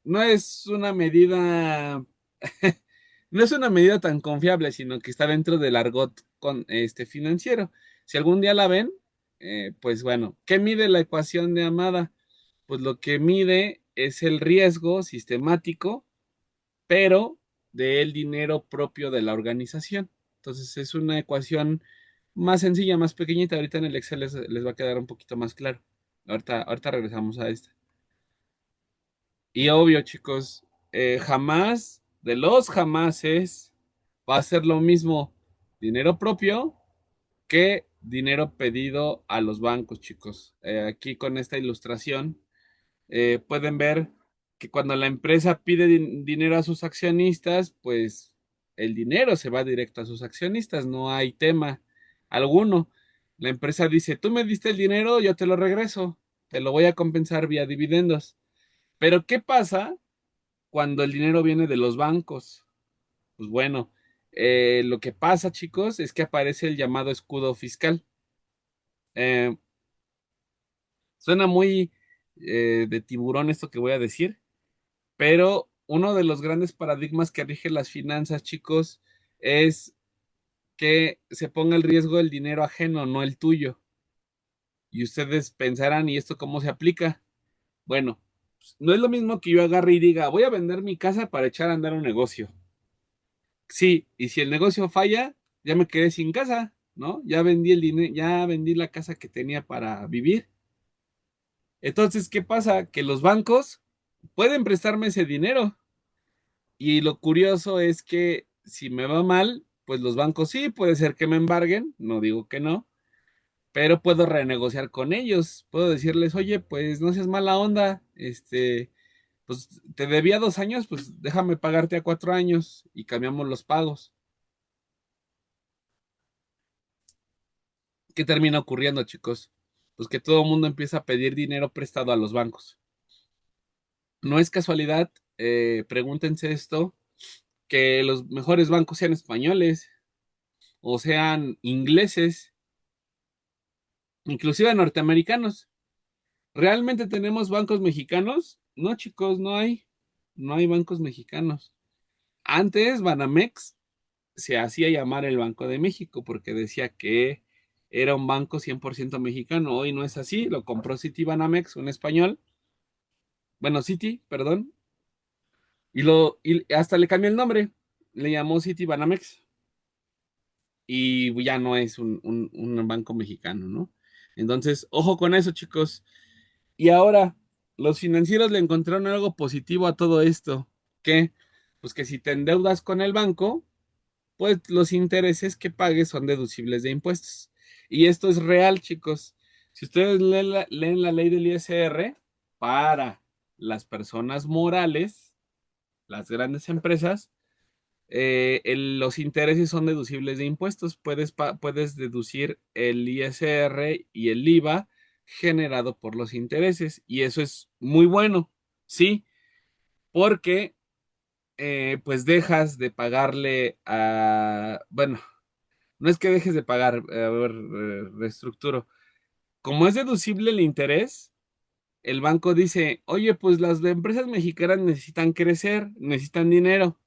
no es una medida, no es una medida tan confiable, sino que está dentro del argot financiero. Si algún día la ven, pues bueno, ¿qué mide la ecuación de Amada? Pues lo que mide es el riesgo sistemático, pero del dinero propio de la organización. Entonces es una ecuación más sencilla, más pequeñita. Ahorita en el Excel les va a quedar un poquito más claro. Ahorita regresamos a esta. Y obvio, chicos, jamás de los jamases va a ser lo mismo dinero propio que dinero pedido a los bancos, chicos. Aquí con esta ilustración pueden ver que cuando la empresa pide dinero a sus accionistas, pues el dinero se va directo a sus accionistas, no hay tema alguno. La empresa dice, tú me diste el dinero, yo te lo regreso, te lo voy a compensar vía dividendos. Pero ¿qué pasa cuando el dinero viene de los bancos? Pues bueno, lo que pasa, chicos, es que aparece el llamado escudo fiscal. Eh, Suena muy de tiburón esto que voy a decir, pero uno de los grandes paradigmas que rige las finanzas, chicos, es que se ponga el riesgo del dinero ajeno, no el tuyo. Y ustedes pensarán, ¿y esto cómo se aplica? Bueno, pues, no es lo mismo que yo agarre y diga, voy a vender mi casa para echar a andar un negocio. Sí, y si el negocio falla, ya me quedé sin casa, ¿no? Ya vendí el dinero, ya vendí la casa que tenía para vivir. Entonces, ¿qué pasa? Que los bancos pueden prestarme ese dinero. Y lo curioso es que si me va mal, pues los bancos sí, puede ser que me embarguen, no digo que no, pero puedo renegociar con ellos. Puedo decirles, oye, pues no seas mala onda, pues te debía 2 años, pues déjame pagarte a 4 años y cambiamos los pagos. ¿Qué termina ocurriendo, chicos? Pues que todo el mundo empieza a pedir dinero prestado a los bancos. No es casualidad, pregúntense esto, que los mejores bancos sean españoles o sean ingleses, inclusive norteamericanos. ¿Realmente tenemos bancos mexicanos? No, chicos, no hay. No hay bancos mexicanos. Antes, Banamex se hacía llamar el Banco de México porque decía que era un banco 100% mexicano. Hoy no es así. Lo compró City Banamex, un español. Bueno, City, perdón. Y hasta le cambió el nombre. Le llamó City Banamex. Y ya no es un banco mexicano, ¿no? Entonces, ojo con eso, chicos. Y ahora, los financieros le encontraron algo positivo a todo esto. ¿Qué? Pues que si te endeudas con el banco, pues los intereses que pagues son deducibles de impuestos. Y esto es real, chicos. Si ustedes leen la ley del ISR, para las personas morales, las grandes empresas, los intereses son deducibles de impuestos. Puedes deducir el ISR y el IVA generado por los intereses. Y eso es muy bueno, ¿sí? Porque pues dejas de pagarle a... Bueno, no es que dejes de pagar, a ver, reestructuro. Como es deducible el interés, el banco dice, oye, pues las empresas mexicanas necesitan crecer, necesitan dinero,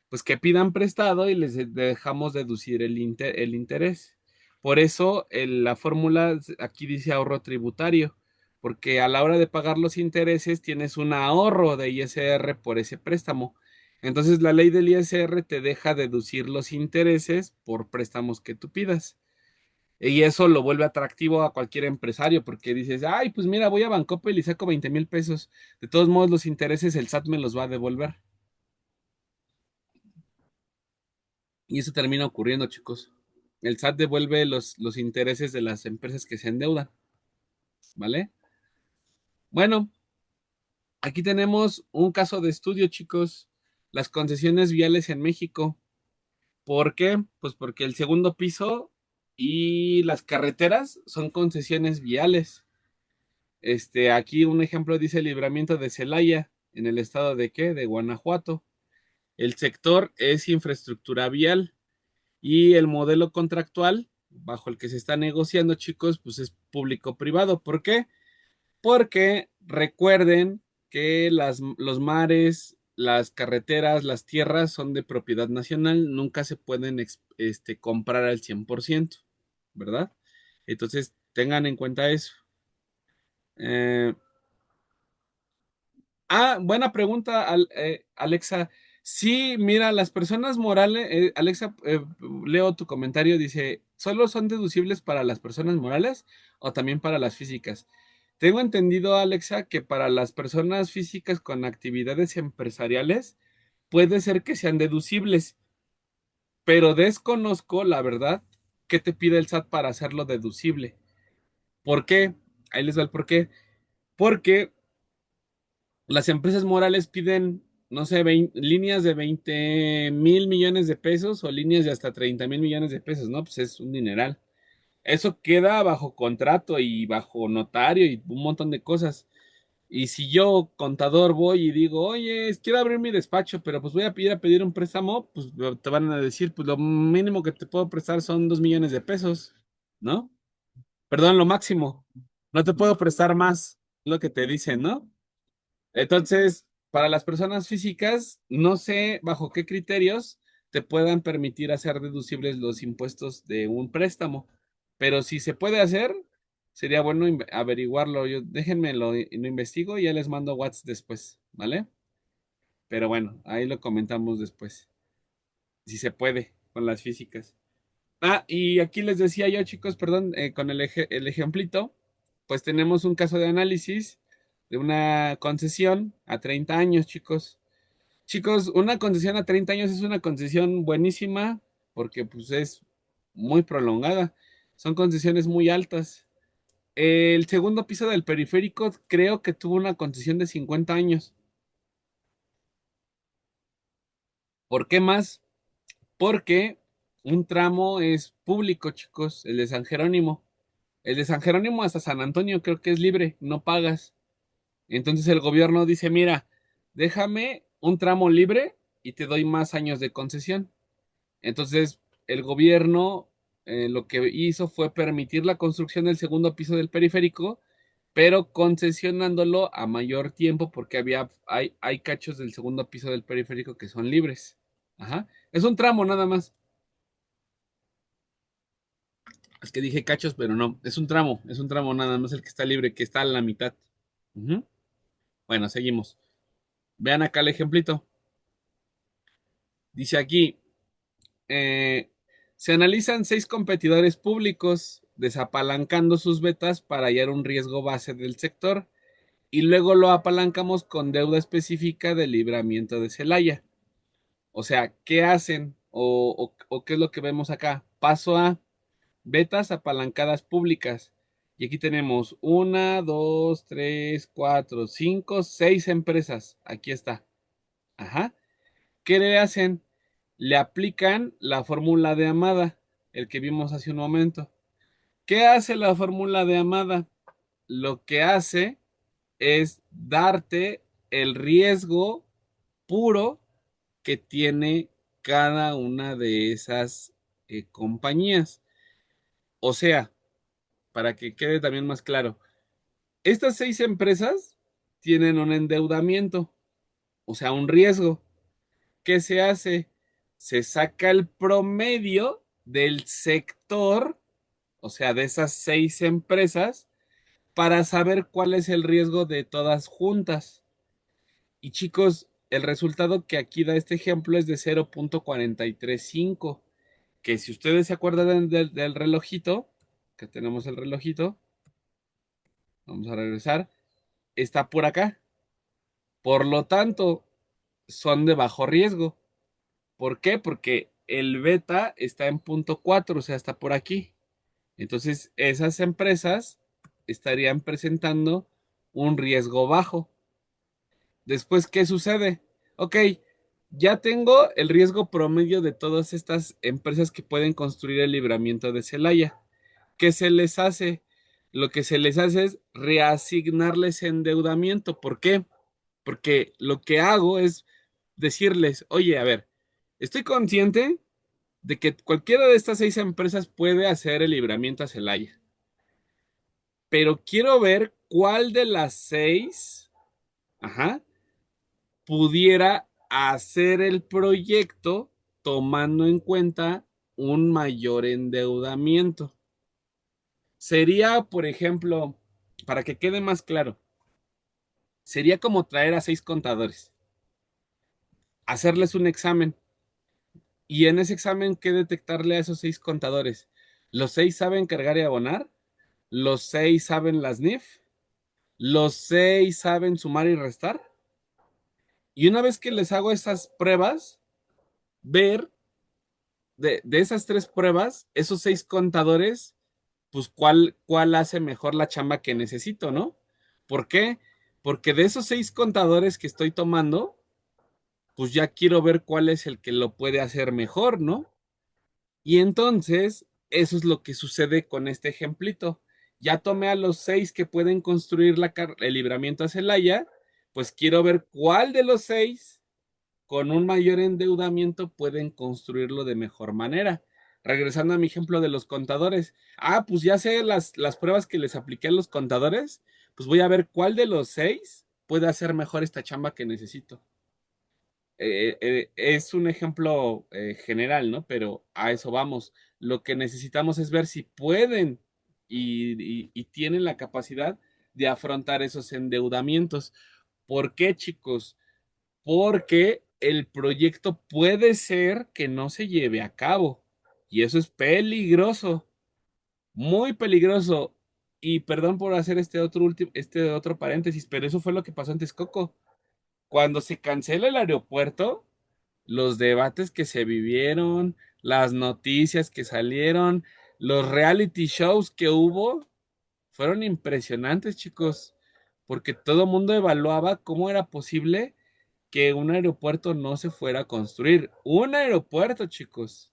pues que pidan prestado y les dejamos deducir el interés. Por eso la fórmula aquí dice ahorro tributario, porque a la hora de pagar los intereses tienes un ahorro de ISR por ese préstamo. Entonces la ley del ISR te deja deducir los intereses por préstamos que tú pidas. Y eso lo vuelve atractivo a cualquier empresario, porque dices, ay, pues mira, voy a Bancoppel y saco 20,000 pesos. De todos modos, los intereses el SAT me los va a devolver. Y eso termina ocurriendo, chicos. El SAT devuelve los intereses de las empresas que se endeudan, ¿vale? Bueno, aquí tenemos un caso de estudio, chicos. Las concesiones viales en México. ¿Por qué? Pues porque el segundo piso y las carreteras son concesiones viales. Aquí un ejemplo dice el libramiento de Celaya, en el estado de ¿qué? De Guanajuato. El sector es infraestructura vial. Y el modelo contractual bajo el que se está negociando, chicos, pues es público-privado. ¿Por qué? Porque recuerden que los mares, las carreteras, las tierras son de propiedad nacional, nunca se pueden comprar al 100%, ¿verdad? Entonces, tengan en cuenta eso. Eh, buena pregunta, Alexa. Sí, mira, las personas morales, Alexa, leo tu comentario, dice, ¿solo son deducibles para las personas morales o también para las físicas? Tengo entendido, Alexa, que para las personas físicas con actividades empresariales puede ser que sean deducibles, pero desconozco, la verdad, qué te pide el SAT para hacerlo deducible. ¿Por qué? Ahí les va el por qué. Porque las empresas morales piden, no sé, líneas de 20,000 millones de pesos o líneas de hasta 30,000 millones de pesos, ¿no? Pues es un dineral. Eso queda bajo contrato y bajo notario y un montón de cosas. Y si yo, contador, voy y digo, oye, quiero abrir mi despacho, pero pues voy a pedir un préstamo, pues te van a decir, pues lo mínimo que te puedo prestar son 2 millones de pesos, ¿no? Perdón, lo máximo. No te puedo prestar más, lo que te dicen, ¿no? Entonces, para las personas físicas, no sé bajo qué criterios te puedan permitir hacer deducibles los impuestos de un préstamo, pero si se puede hacer, sería bueno averiguarlo. Déjenme lo investigo y ya les mando WhatsApp después, ¿vale? Pero bueno, ahí lo comentamos después, si se puede con las físicas. Y aquí les decía yo, chicos, perdón, con el ejemplito, pues tenemos un caso de análisis de una concesión a 30 años, chicos. Chicos, una concesión a 30 años es una concesión buenísima porque pues es muy prolongada. Son concesiones muy altas. El segundo piso del periférico creo que tuvo una concesión de 50 años. ¿Por qué más? Porque un tramo es público, chicos, el de San Jerónimo. El de San Jerónimo hasta San Antonio creo que es libre, no pagas. Entonces el gobierno dice, mira, déjame un tramo libre y te doy más años de concesión. Entonces el gobierno lo que hizo fue permitir la construcción del segundo piso del periférico, pero concesionándolo a mayor tiempo porque hay cachos del segundo piso del periférico que son libres. Ajá. Es un tramo nada más. Es que dije cachos, pero no. Es un tramo nada más el que está libre, que está a la mitad. Ujú. Bueno, seguimos. Vean acá el ejemplito. Dice aquí, eh, se analizan 6 competidores públicos desapalancando sus betas para hallar un riesgo base del sector y luego lo apalancamos con deuda específica de libramiento de Celaya. O sea, ¿qué hacen? O qué es lo que vemos acá? Paso A, betas apalancadas públicas. Y aquí tenemos una, dos, tres, cuatro, cinco, 6 empresas. Aquí está. Ajá. ¿Qué le hacen? Le aplican la fórmula de Amada, el que vimos hace un momento. ¿Qué hace la fórmula de Amada? Lo que hace es darte el riesgo puro que tiene cada una de esas compañías. O sea, para que quede también más claro, estas 6 empresas tienen un endeudamiento, o sea, un riesgo. ¿Qué se hace? Se saca el promedio del sector, o sea, de esas 6 empresas, para saber cuál es el riesgo de todas juntas. Y chicos, el resultado que aquí da este ejemplo es de 0,435, que si ustedes se acuerdan del relojito, que tenemos el relojito, vamos a regresar, está por acá. Por lo tanto, son de bajo riesgo. ¿Por qué? Porque el beta está en .4, o sea, está por aquí. Entonces, esas empresas estarían presentando un riesgo bajo. Después, ¿qué sucede? Ok, ya tengo el riesgo promedio de todas estas empresas que pueden construir el libramiento de Celaya. ¿Qué se les hace? Lo que se les hace es reasignarles endeudamiento. ¿Por qué? Porque lo que hago es decirles, oye, a ver, estoy consciente de que cualquiera de estas 6 empresas puede hacer el libramiento a Celaya, pero quiero ver cuál de las seis, ajá, pudiera hacer el proyecto tomando en cuenta un mayor endeudamiento. Sería, por ejemplo, para que quede más claro, sería como traer a seis contadores, hacerles un examen y en ese examen, ¿qué detectarle a esos seis contadores? ¿Los seis saben cargar y abonar? ¿Los seis saben las NIF? ¿Los seis saben sumar y restar? Y una vez que les hago esas pruebas, ver de esas tres pruebas, esos seis contadores, pues cuál hace mejor la chamba que necesito, ¿no? ¿Por qué? Porque de esos seis contadores que estoy tomando, pues ya quiero ver cuál es el que lo puede hacer mejor, ¿no? Y entonces, eso es lo que sucede con este ejemplito. Ya tomé a los seis que pueden construir el libramiento a Celaya, pues quiero ver cuál de los seis con un mayor endeudamiento pueden construirlo de mejor manera. Regresando a mi ejemplo de los contadores. Ah, pues ya sé las pruebas que les apliqué a los contadores, pues voy a ver cuál de los seis puede hacer mejor esta chamba que necesito. Es un ejemplo general, ¿no? Pero a eso vamos. Lo que necesitamos es ver si pueden y tienen la capacidad de afrontar esos endeudamientos. ¿Por qué, chicos? Porque el proyecto puede ser que no se lleve a cabo. Y eso es peligroso, muy peligroso. Y perdón por hacer este otro paréntesis, pero eso fue lo que pasó en Texcoco. Cuando se cancela el aeropuerto, los debates que se vivieron, las noticias que salieron, los reality shows que hubo, fueron impresionantes, chicos, porque todo el mundo evaluaba cómo era posible que un aeropuerto no se fuera a construir. Un aeropuerto, chicos.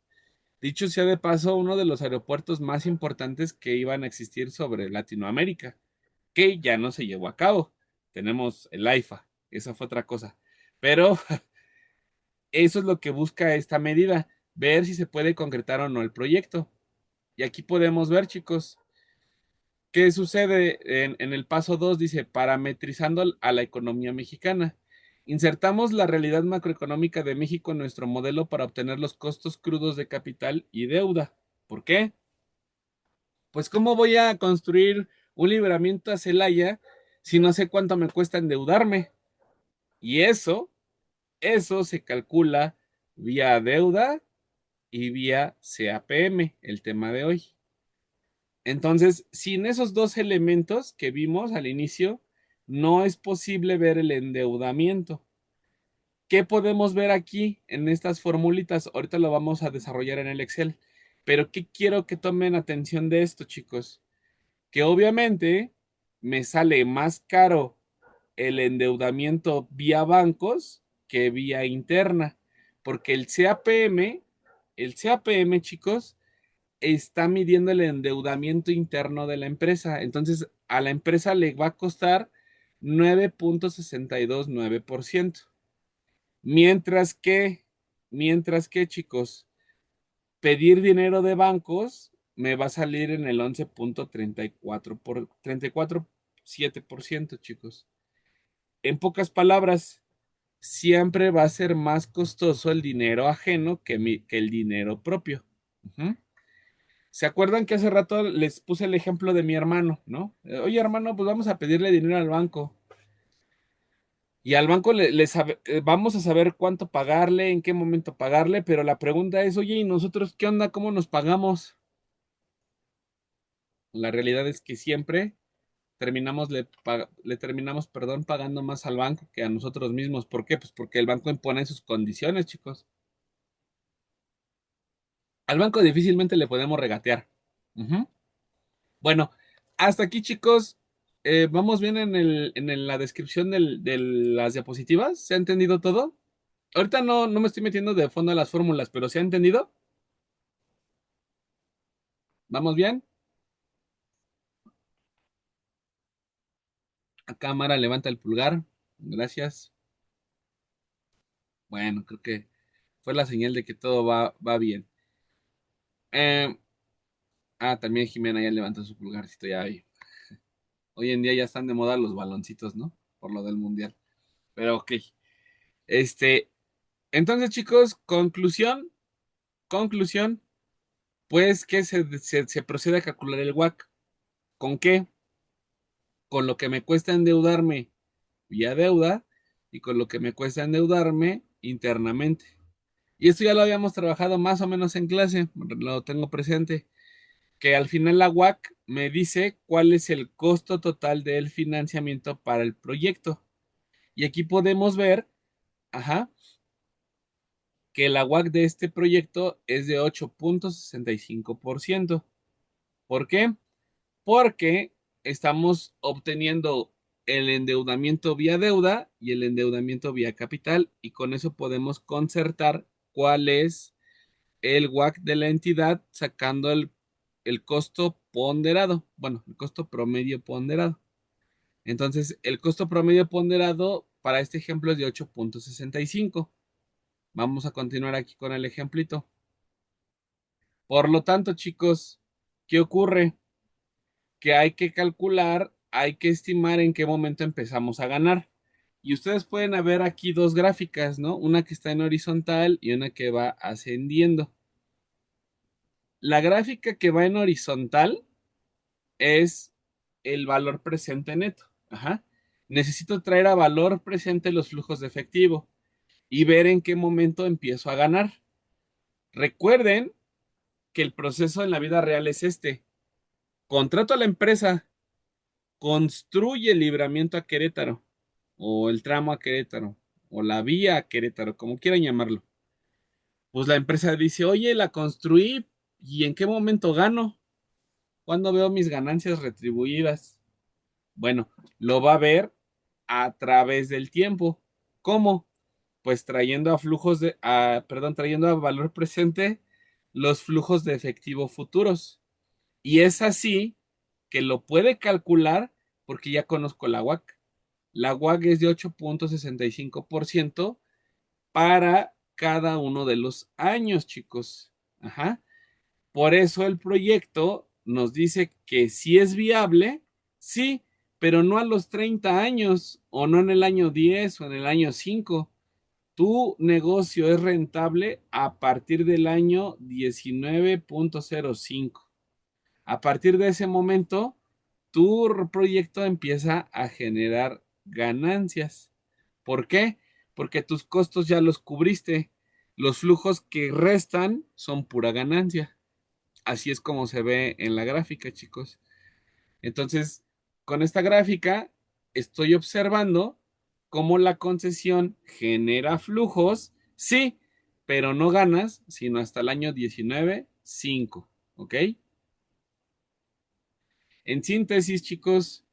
Dicho sea de paso, uno de los aeropuertos más importantes que iban a existir sobre Latinoamérica, que ya no se llevó a cabo. Tenemos el AIFA, esa fue otra cosa. Pero eso es lo que busca esta medida, ver si se puede concretar o no el proyecto. Y aquí podemos ver, chicos, qué sucede en el paso 2. Dice, parametrizando a la economía mexicana. Insertamos la realidad macroeconómica de México en nuestro modelo para obtener los costos crudos de capital y deuda. ¿Por qué? Pues, ¿cómo voy a construir un libramiento a Celaya si no sé cuánto me cuesta endeudarme? Y eso se calcula vía deuda y vía CAPM, el tema de hoy. Entonces, sin esos dos elementos que vimos al inicio, no es posible ver el endeudamiento. ¿Qué podemos ver aquí en estas formulitas? Ahorita lo vamos a desarrollar en el Excel. Pero ¿qué quiero que tomen atención de esto, chicos? Que obviamente me sale más caro el endeudamiento vía bancos que vía interna, porque el CAPM, chicos, está midiendo el endeudamiento interno de la empresa. Entonces, a la empresa le va a costar 9.629%. Mientras que, mientras que, chicos, pedir dinero de bancos me va a salir en el 11.34 por 34.7%, chicos. En pocas palabras, siempre va a ser más costoso el dinero ajeno que el dinero propio. Ujú. ¿Se acuerdan que hace rato les puse el ejemplo de mi hermano, ¿no? Oye, hermano, pues vamos a pedirle dinero al banco. Y al banco vamos a saber cuánto pagarle, en qué momento pagarle, pero la pregunta es, oye, ¿y nosotros qué onda? ¿Cómo nos pagamos? La realidad es que siempre le terminamos, perdón, pagando más al banco que a nosotros mismos. ¿Por qué? Pues porque el banco impone sus condiciones, chicos. Al banco difícilmente le podemos regatear. Ujú. Bueno, hasta aquí, chicos. ¿Vamos bien la descripción de las diapositivas? ¿Se ha entendido todo? Ahorita no me estoy metiendo de fondo a las fórmulas, pero ¿se ha entendido? ¿Vamos bien? A cámara, levanta el pulgar. Gracias. Bueno, creo que fue la señal de que todo va bien. También Jimena ya levantó su pulgarcito ya ahí. Hoy en día ya están de moda los baloncitos, ¿no? Por lo del mundial. Pero ok. Este, entonces, chicos, conclusión, pues que se procede a calcular el WAC. ¿Con qué? Con lo que me cuesta endeudarme vía deuda y con lo que me cuesta endeudarme internamente. Y esto ya lo habíamos trabajado más o menos en clase, lo tengo presente, que al final la WAC me dice cuál es el costo total del financiamiento para el proyecto. Y aquí podemos ver, ajá, que la WAC de este proyecto es de 8.65%. ¿Por qué? Porque estamos obteniendo el endeudamiento vía deuda y el endeudamiento vía capital y con eso podemos concertar cuál es el WAC de la entidad sacando el costo ponderado, bueno, el costo promedio ponderado. Entonces, el costo promedio ponderado para este ejemplo es de 8.65. Vamos a continuar aquí con el ejemplito. Por lo tanto, chicos, ¿qué ocurre? Que hay que calcular, hay que estimar en qué momento empezamos a ganar. Y ustedes pueden ver aquí dos gráficas, ¿no? Una que está en horizontal y una que va ascendiendo. La gráfica que va en horizontal es el valor presente neto. Ajá. Necesito traer a valor presente los flujos de efectivo y ver en qué momento empiezo a ganar. Recuerden que el proceso en la vida real es este. Contrato a la empresa, construye el libramiento a Querétaro, o el tramo a Querétaro, o la vía a Querétaro, como quieran llamarlo. Pues la empresa dice, oye, la construí, ¿y en qué momento gano? ¿Cuándo veo mis ganancias retribuidas? Bueno, lo va a ver a través del tiempo. ¿Cómo? Pues trayendo a trayendo a valor presente los flujos de efectivo futuros. Y es así que lo puede calcular porque ya conozco la WAC. La WAC es de 8.65% para cada uno de los años, chicos. Ajá. Por eso el proyecto nos dice que sí es viable, sí, pero no a los 30 años, o no en el año 10 o en el año 5. Tu negocio es rentable a partir del año 19.05. A partir de ese momento, tu proyecto empieza a generar ganancias. ¿Por qué? Porque tus costos ya los cubriste. Los flujos que restan son pura ganancia. Así es como se ve en la gráfica, chicos. Entonces, con esta gráfica estoy observando cómo la concesión genera flujos, sí, pero no ganas, sino hasta el año 19.5. ¿Ok? En síntesis, chicos,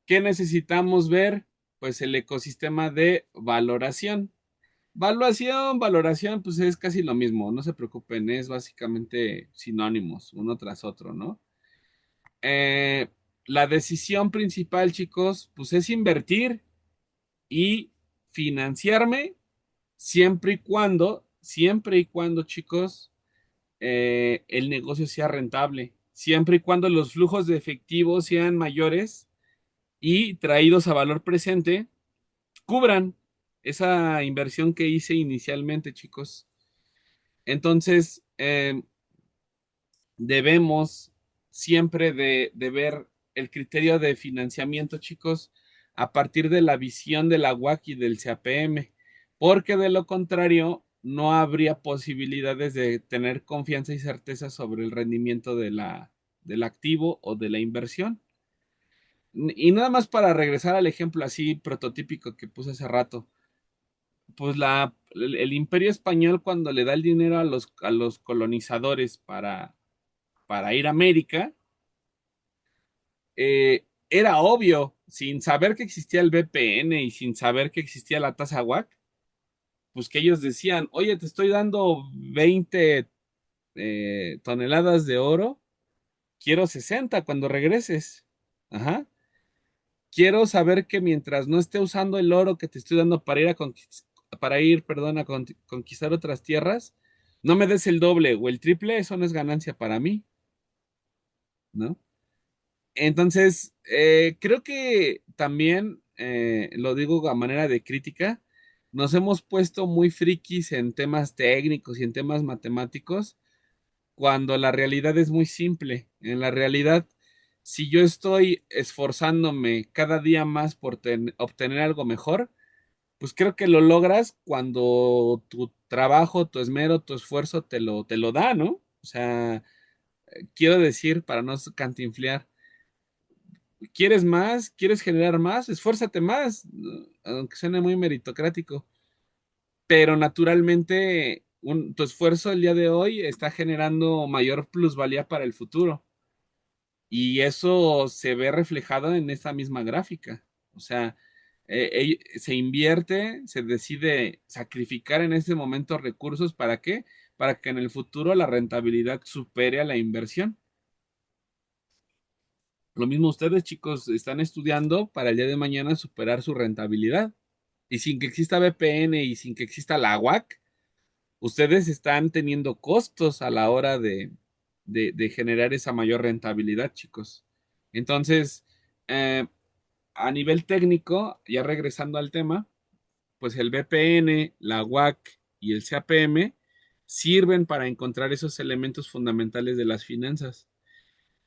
¿qué necesitamos ver? Pues el ecosistema de valoración. Valoración, pues es casi lo mismo, no se preocupen, es básicamente sinónimos, uno tras otro, ¿no? Eh, la decisión principal, chicos, pues es invertir y financiarme siempre y cuando, chicos, el negocio sea rentable, siempre y cuando los flujos de efectivo sean mayores y traídos a valor presente, cubran esa inversión que hice inicialmente, chicos. Entonces, debemos siempre de ver el criterio de financiamiento, chicos, a partir de la visión de la WAC y del CAPM, porque de lo contrario no habría posibilidades de tener confianza y certeza sobre el rendimiento del activo o de la inversión. Y nada más para regresar al ejemplo así prototípico que puse hace rato, pues el imperio español cuando le da el dinero a los colonizadores para ir a América, era obvio, sin saber que existía el VPN y sin saber que existía la tasa WAC, pues que ellos decían, oye, te estoy dando 20 toneladas de oro, quiero 60 cuando regreses. Ajá. Quiero saber que mientras no esté usando el oro que te estoy dando perdón, a conquistar otras tierras, no me des el doble o el triple, eso no es ganancia para mí, ¿no? Entonces, creo que también, lo digo a manera de crítica, nos hemos puesto muy frikis en temas técnicos y en temas matemáticos, cuando la realidad es muy simple. En la realidad, si yo estoy esforzándome cada día más por obtener algo mejor, pues creo que lo logras cuando tu trabajo, tu esmero, tu esfuerzo te lo da, ¿no? O sea, quiero decir, para no cantinflear, ¿quieres más? ¿Quieres generar más? Esfuérzate más, ¿no? Aunque suene muy meritocrático, pero naturalmente tu esfuerzo el día de hoy está generando mayor plusvalía para el futuro. Y eso se ve reflejado en esta misma gráfica. O sea, se invierte, se decide sacrificar en este momento recursos. ¿Para qué? Para que en el futuro la rentabilidad supere a la inversión. Lo mismo ustedes, chicos, están estudiando para el día de mañana superar su rentabilidad. Y sin que exista VPN y sin que exista la UAC, ustedes están teniendo costos a la hora de generar esa mayor rentabilidad, chicos. Entonces, eh, a nivel técnico, ya regresando al tema, pues el VPN, la WAC y el CAPM sirven para encontrar esos elementos fundamentales de las finanzas.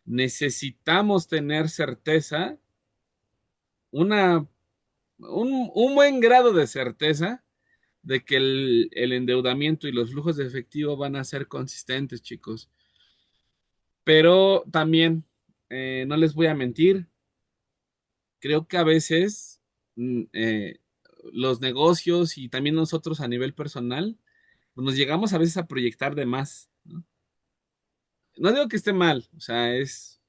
Necesitamos tener certeza, una, un buen grado de certeza de que el endeudamiento y los flujos de efectivo van a ser consistentes, chicos. Pero también, no les voy a mentir, creo que a veces los negocios y también nosotros a nivel personal, pues nos llegamos a veces a proyectar de más, ¿no? No digo que esté mal, o sea, es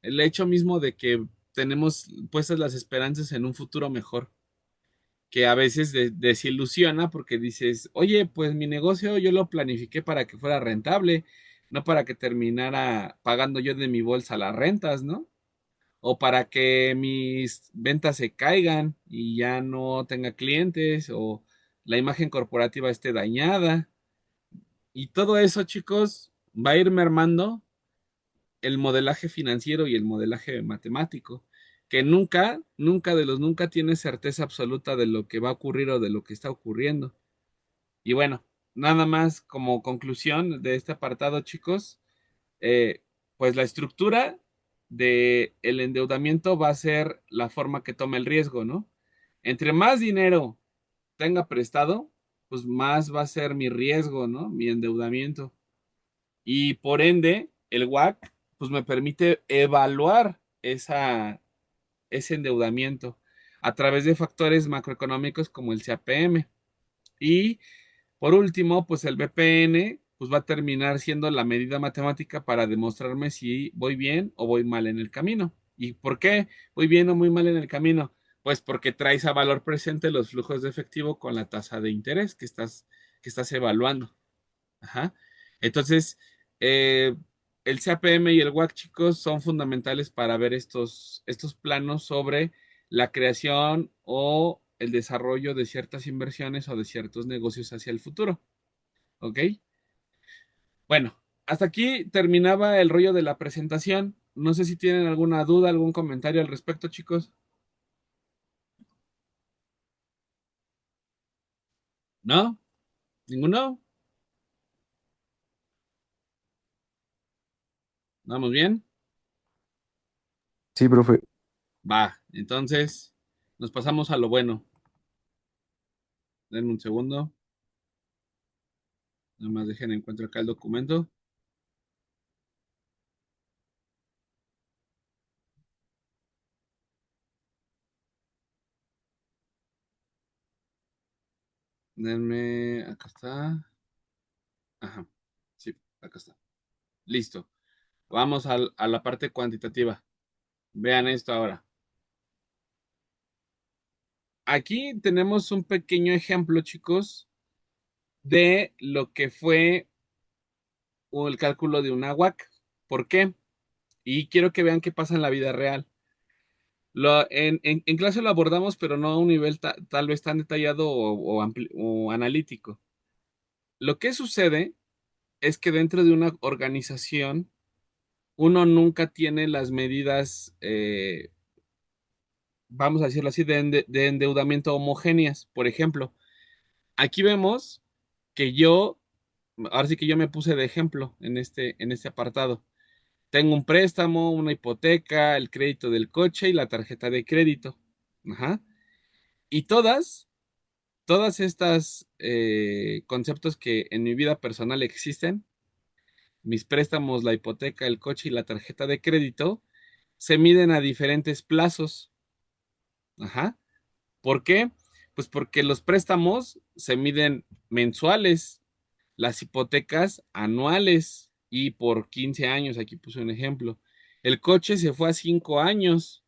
el hecho mismo de que tenemos puestas las esperanzas en un futuro mejor, que a veces desilusiona porque dices, oye, pues mi negocio yo lo planifiqué para que fuera rentable, no para que terminara pagando yo de mi bolsa las rentas, ¿no? O para que mis ventas se caigan y ya no tenga clientes o la imagen corporativa esté dañada. Y todo eso, chicos, va a ir mermando el modelaje financiero y el modelaje matemático, que nunca, nunca de los nunca tiene certeza absoluta de lo que va a ocurrir o de lo que está ocurriendo. Y bueno, nada más como conclusión de este apartado, chicos, eh, pues la estructura de el endeudamiento va a ser la forma que tome el riesgo, ¿no? Entre más dinero tenga prestado, pues más va a ser mi riesgo, ¿no? Mi endeudamiento. Y por ende, el WAC, pues me permite evaluar ese endeudamiento a través de factores macroeconómicos como el CAPM. Y por último, pues el VPN pues va a terminar siendo la medida matemática para demostrarme si voy bien o voy mal en el camino. ¿Y por qué voy bien o muy mal en el camino? Pues porque traes a valor presente los flujos de efectivo con la tasa de interés que estás evaluando. Ajá. Entonces, eh, el CAPM y el WAC, chicos, son fundamentales para ver estos planos sobre la creación o el desarrollo de ciertas inversiones o de ciertos negocios hacia el futuro. ¿Ok? Bueno, hasta aquí terminaba el rollo de la presentación. No sé si tienen alguna duda, algún comentario al respecto, chicos. ¿No? ¿Ninguno? ¿Vamos bien? Sí, profe. Va. Entonces, nos pasamos a lo bueno. Denme un segundo. Nada más dejen encuentro acá el documento. Denme, acá está. Ajá. Sí, acá está. Listo. Vamos a la parte cuantitativa. Vean esto ahora. Aquí tenemos un pequeño ejemplo, chicos, de lo que fue el cálculo de una WAC. ¿Por qué? Y quiero que vean qué pasa en la vida real. En clase lo abordamos, pero no a un nivel tal vez tan detallado o analítico. Lo que sucede es que dentro de una organización uno nunca tiene las medidas, vamos a decirlo así, de endeudamiento homogéneas. Por ejemplo, aquí vemos que ahora sí que yo me puse de ejemplo en este apartado. Tengo un préstamo, una hipoteca, el crédito del coche y la tarjeta de crédito. Ajá. Y todas estas conceptos que en mi vida personal existen, mis préstamos, la hipoteca, el coche y la tarjeta de crédito, se miden a diferentes plazos. Ajá. ¿Por qué? Pues porque los préstamos se miden mensuales, las hipotecas anuales y por 15 años, aquí puse un ejemplo. El coche se fue a 5 años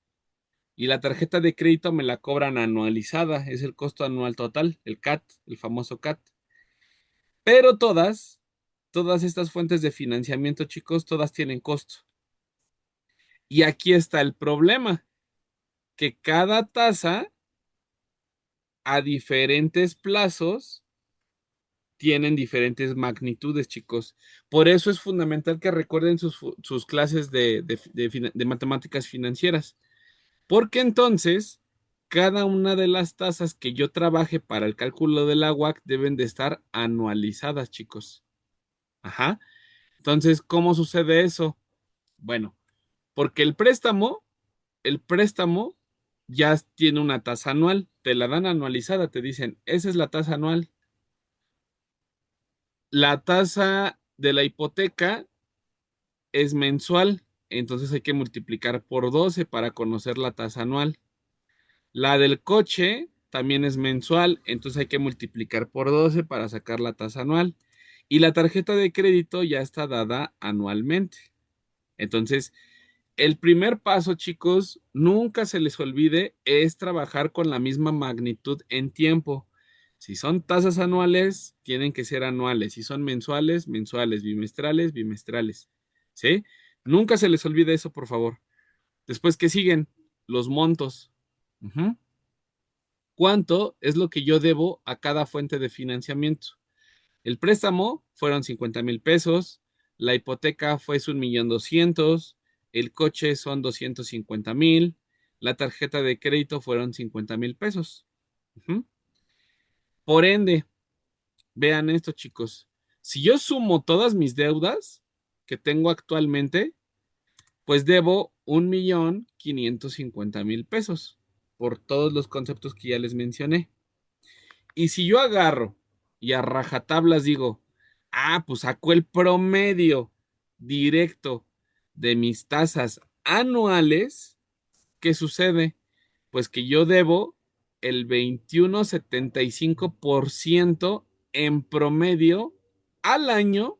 y la tarjeta de crédito me la cobran anualizada, es el costo anual total, el CAT, el famoso CAT. Pero todas estas fuentes de financiamiento, chicos, todas tienen costo. Y aquí está el problema, que cada tasa a diferentes plazos tienen diferentes magnitudes, chicos. Por eso es fundamental que recuerden sus clases de matemáticas financieras, porque entonces cada una de las tasas que yo trabaje para el cálculo de la WAC deben de estar anualizadas, chicos. Ajá. Entonces, ¿cómo sucede eso? Bueno, porque el préstamo ya tiene una tasa anual, te la dan anualizada, te dicen, esa es la tasa anual. La tasa de la hipoteca es mensual, entonces hay que multiplicar por 12 para conocer la tasa anual. La del coche también es mensual, entonces hay que multiplicar por 12 para sacar la tasa anual. Y la tarjeta de crédito ya está dada anualmente. Entonces, el primer paso, chicos, nunca se les olvide, es trabajar con la misma magnitud en tiempo. Si son tasas anuales, tienen que ser anuales. Si son mensuales, mensuales, bimestrales, bimestrales. ¿Sí? Nunca se les olvide eso, por favor. Después, ¿qué siguen? Los montos. Ujú. ¿Cuánto es lo que yo debo a cada fuente de financiamiento? El préstamo fueron 50,000 pesos, la hipoteca fue 1,200,000, el coche son 250,000, la tarjeta de crédito fueron 50,000 pesos. Ujú. Por ende, vean esto, chicos. Si yo sumo todas mis deudas que tengo actualmente, pues debo 1,550,000 pesos por todos los conceptos que ya les mencioné. Y si yo agarro y a rajatablas digo, pues sacó el promedio directo de mis tasas anuales, ¿qué sucede? Pues que yo debo el 21,75% en promedio al año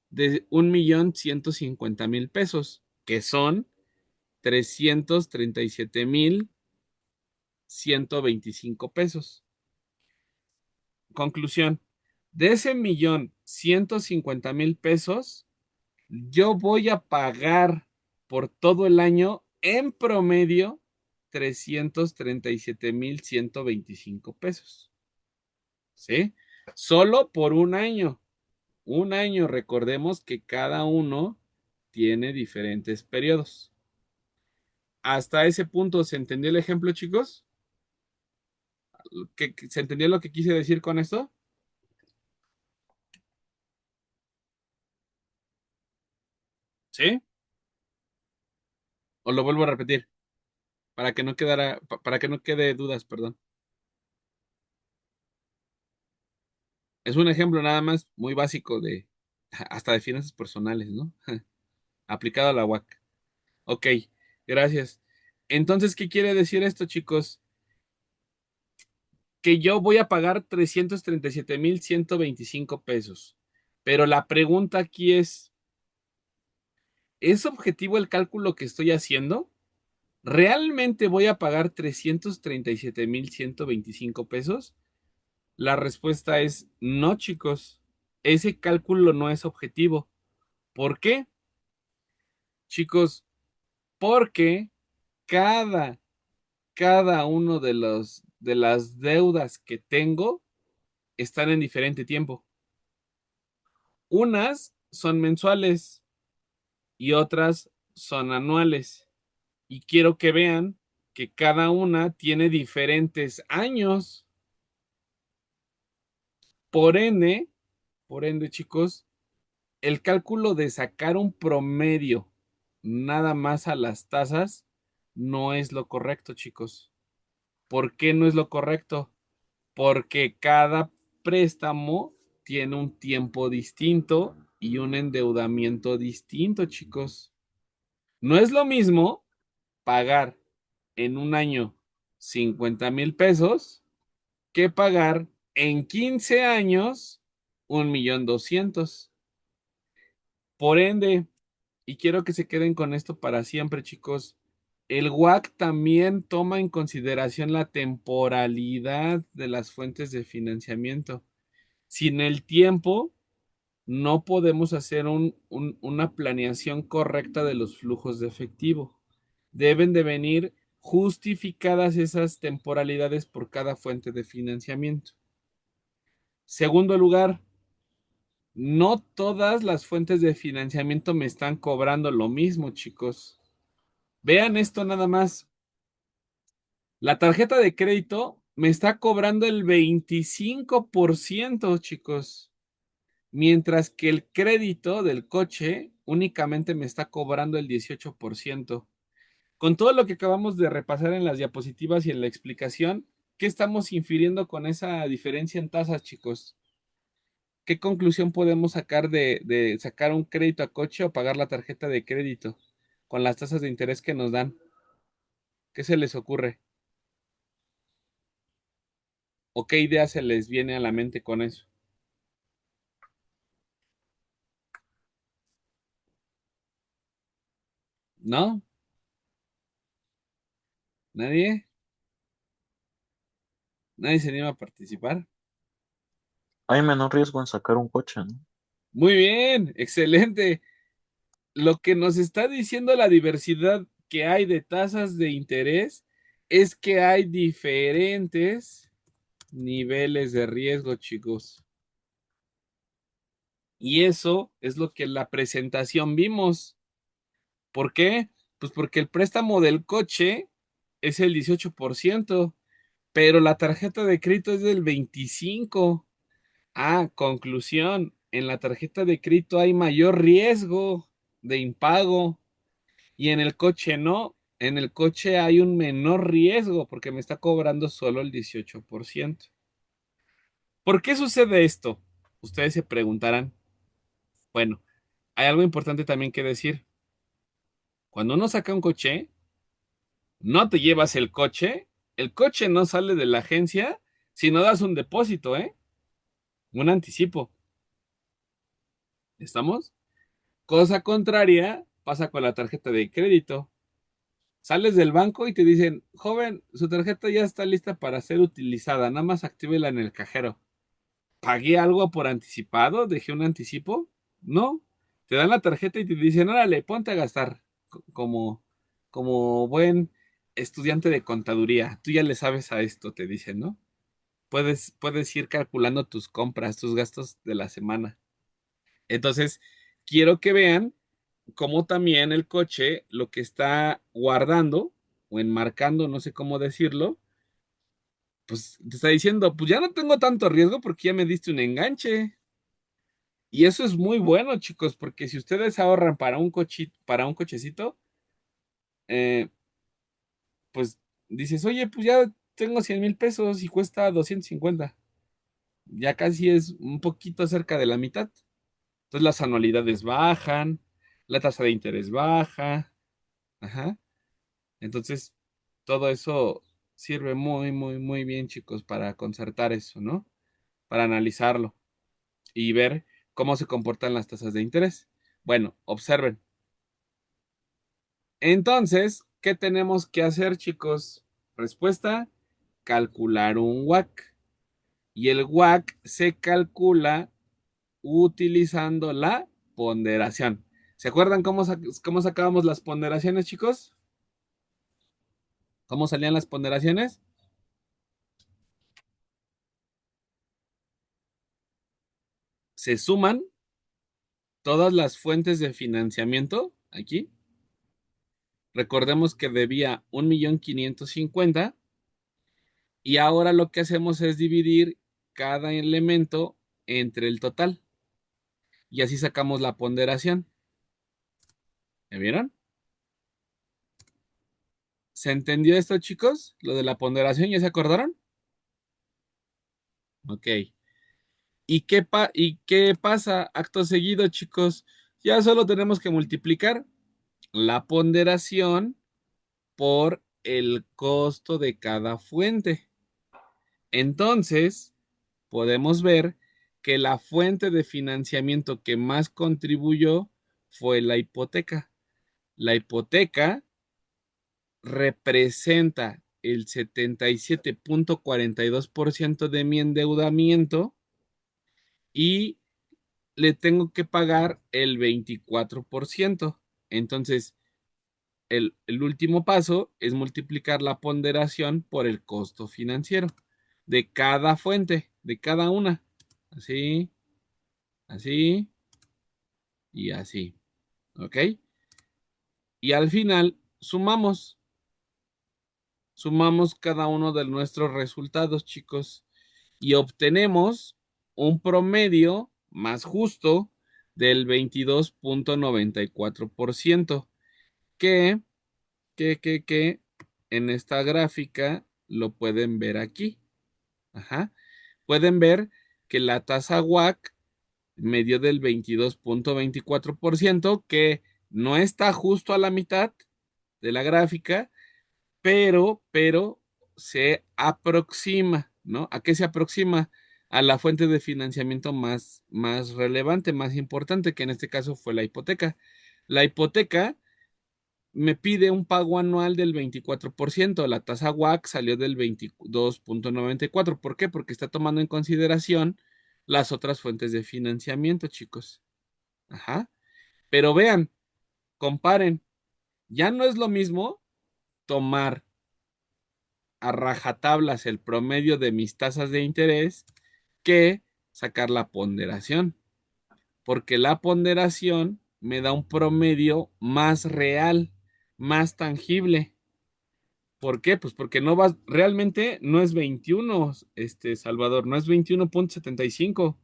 de 1,150,000 pesos, que son 337,125 pesos. Conclusión, de ese 1,150,000 pesos, yo voy a pagar por todo el año en promedio 337,125 pesos. ¿Sí? Solo por un año. Un año, recordemos que cada uno tiene diferentes periodos. Hasta ese punto, ¿se entendió el ejemplo, chicos? ¿Se entendió lo que quise decir con esto? ¿Sí? ¿O lo vuelvo a repetir? Para que no quede dudas, perdón. Es un ejemplo nada más muy básico hasta de finanzas personales, ¿no? Aplicado a la UAC. Ok, gracias. Entonces, ¿qué quiere decir esto, chicos? Que yo voy a pagar 337,125 pesos. Pero la pregunta aquí ¿es objetivo el cálculo que estoy haciendo? ¿Realmente voy a pagar 337,125 pesos? La respuesta es no, chicos. Ese cálculo no es objetivo. ¿Por qué? Chicos, porque cada, cada uno de las deudas que tengo están en diferente tiempo. Unas son mensuales, y otras son anuales. Y quiero que vean que cada una tiene diferentes años. Por ende, por ende, chicos, el cálculo de sacar un promedio nada más a las tasas no es lo correcto, chicos. ¿Por qué no es lo correcto? Porque cada préstamo tiene un tiempo distinto y un endeudamiento distinto, chicos. No es lo mismo pagar en un año 50,000 pesos que pagar en 15 años 1,200,000. Por ende, y quiero que se queden con esto para siempre, chicos, el WAC también toma en consideración la temporalidad de las fuentes de financiamiento. Sin el tiempo, no podemos hacer una planeación correcta de los flujos de efectivo. Deben de venir justificadas esas temporalidades por cada fuente de financiamiento. Segundo lugar, no todas las fuentes de financiamiento me están cobrando lo mismo, chicos. Vean esto nada más. La tarjeta de crédito me está cobrando el 25%, chicos, mientras que el crédito del coche únicamente me está cobrando el 18%. Con todo lo que acabamos de repasar en las diapositivas y en la explicación, ¿qué estamos infiriendo con esa diferencia en tasas, chicos? ¿Qué conclusión podemos sacar de sacar un crédito a coche o pagar la tarjeta de crédito con las tasas de interés que nos dan? ¿Qué se les ocurre? ¿O qué idea se les viene a la mente con eso? ¿No? ¿Nadie? ¿Nadie se anima a participar? Hay menor riesgo en sacar un coche, ¿no? Muy bien, excelente. Lo que nos está diciendo la diversidad que hay de tasas de interés es que hay diferentes niveles de riesgo, chicos. Y eso es lo que en la presentación vimos. ¿Por qué? Pues porque el préstamo del coche es el 18%, pero la tarjeta de crédito es del 25%. Ah, conclusión, en la tarjeta de crédito hay mayor riesgo de impago y en el coche no. En el coche hay un menor riesgo porque me está cobrando solo el 18%. ¿Por qué sucede esto? Ustedes se preguntarán. Bueno, hay algo importante también que decir. Cuando uno saca un coche, no te llevas el coche no sale de la agencia si no das un depósito, ¿eh? Un anticipo. ¿Estamos? Cosa contraria pasa con la tarjeta de crédito. Sales del banco y te dicen, joven, su tarjeta ya está lista para ser utilizada, nada más actívela en el cajero. ¿Pagué algo por anticipado? ¿Dejé un anticipo? No. Te dan la tarjeta y te dicen, órale, ponte a gastar. Como, como buen estudiante de contaduría. Tú ya le sabes a esto, te dicen, ¿no? Puedes ir calculando tus compras, tus gastos de la semana. Entonces, quiero que vean cómo también el coche lo que está guardando o enmarcando, no sé cómo decirlo, pues te está diciendo, pues ya no tengo tanto riesgo porque ya me diste un enganche. Y eso es muy bueno, chicos, porque si ustedes ahorran para un cochecito, eh, pues dices, oye, pues ya tengo 100,000 pesos y cuesta 250. Ya casi es un poquito cerca de la mitad. Entonces las anualidades bajan, la tasa de interés baja. Ajá. Entonces, todo eso sirve muy, muy, muy bien, chicos, para concertar eso, ¿no? Para analizarlo y ver cómo se comportan las tasas de interés. Bueno, observen. Entonces, ¿qué tenemos que hacer, chicos? Respuesta, calcular un WAC. Y el WAC se calcula utilizando la ponderación. ¿Se acuerdan cómo sacábamos las ponderaciones, chicos? ¿Cómo salían las ponderaciones? Se suman todas las fuentes de financiamiento aquí. Recordemos que debía 1.550.000 y ahora lo que hacemos es dividir cada elemento entre el total y así sacamos la ponderación. ¿Me vieron? ¿Se entendió esto, chicos? Lo de la ponderación, ¿ya se acordaron? Ok. ¿Y qué pasa acto seguido, chicos? Ya solo tenemos que multiplicar la ponderación por el costo de cada fuente. Entonces, podemos ver que la fuente de financiamiento que más contribuyó fue la hipoteca. La hipoteca representa el 77.42% de mi endeudamiento y le tengo que pagar el 24%. Entonces, el último paso es multiplicar la ponderación por el costo financiero de cada fuente, de cada una. Así, así y así. ¿Ok? Y al final sumamos cada uno de nuestros resultados, chicos, y obtenemos un promedio más justo del 22.94%, que, que en esta gráfica lo pueden ver aquí. Ajá. Pueden ver que la tasa WAC me dio del 22.24%, que no está justo a la mitad de la gráfica, pero se aproxima, ¿no? ¿A qué se aproxima? A la fuente de financiamiento más relevante, más importante, que en este caso fue la hipoteca. La hipoteca me pide un pago anual del 24%. La tasa WAC salió del 22.94%. ¿Por qué? Porque está tomando en consideración las otras fuentes de financiamiento, chicos. Ajá. Pero vean, comparen, ya no es lo mismo tomar a rajatablas el promedio de mis tasas de interés que sacar la ponderación, porque la ponderación me da un promedio más real, más tangible. ¿Por qué? Pues porque no vas, realmente no es 21, Salvador, no es 21.75.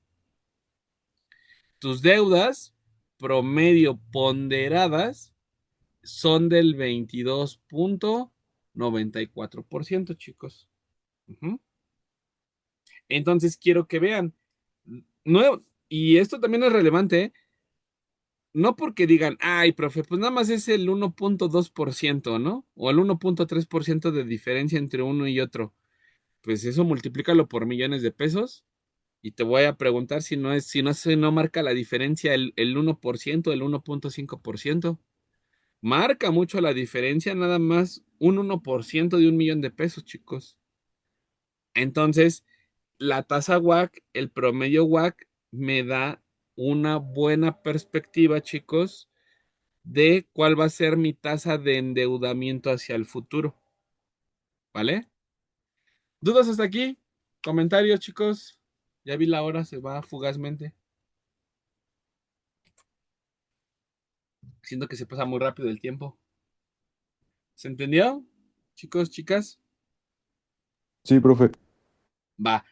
Tus deudas promedio ponderadas son del 22.94%, chicos. Ujú. Entonces quiero que vean, no, y esto también es relevante, ¿eh? No porque digan, ay, profe, pues nada más es el 1.2%, ¿no? O el 1.3% de diferencia entre uno y otro. Pues eso multiplícalo por millones de pesos y te voy a preguntar si no marca la diferencia el 1%, el 1.5%. Marca mucho la diferencia, nada más un 1% de 1 millón de pesos, chicos. Entonces, la tasa WAC, el promedio WAC, me da una buena perspectiva, chicos, de cuál va a ser mi tasa de endeudamiento hacia el futuro. ¿Vale? ¿Dudas hasta aquí? ¿Comentarios, chicos? Ya vi la hora, se va fugazmente. Siento que se pasa muy rápido el tiempo. ¿Se entendió? Chicos, chicas. Sí, profe. Va.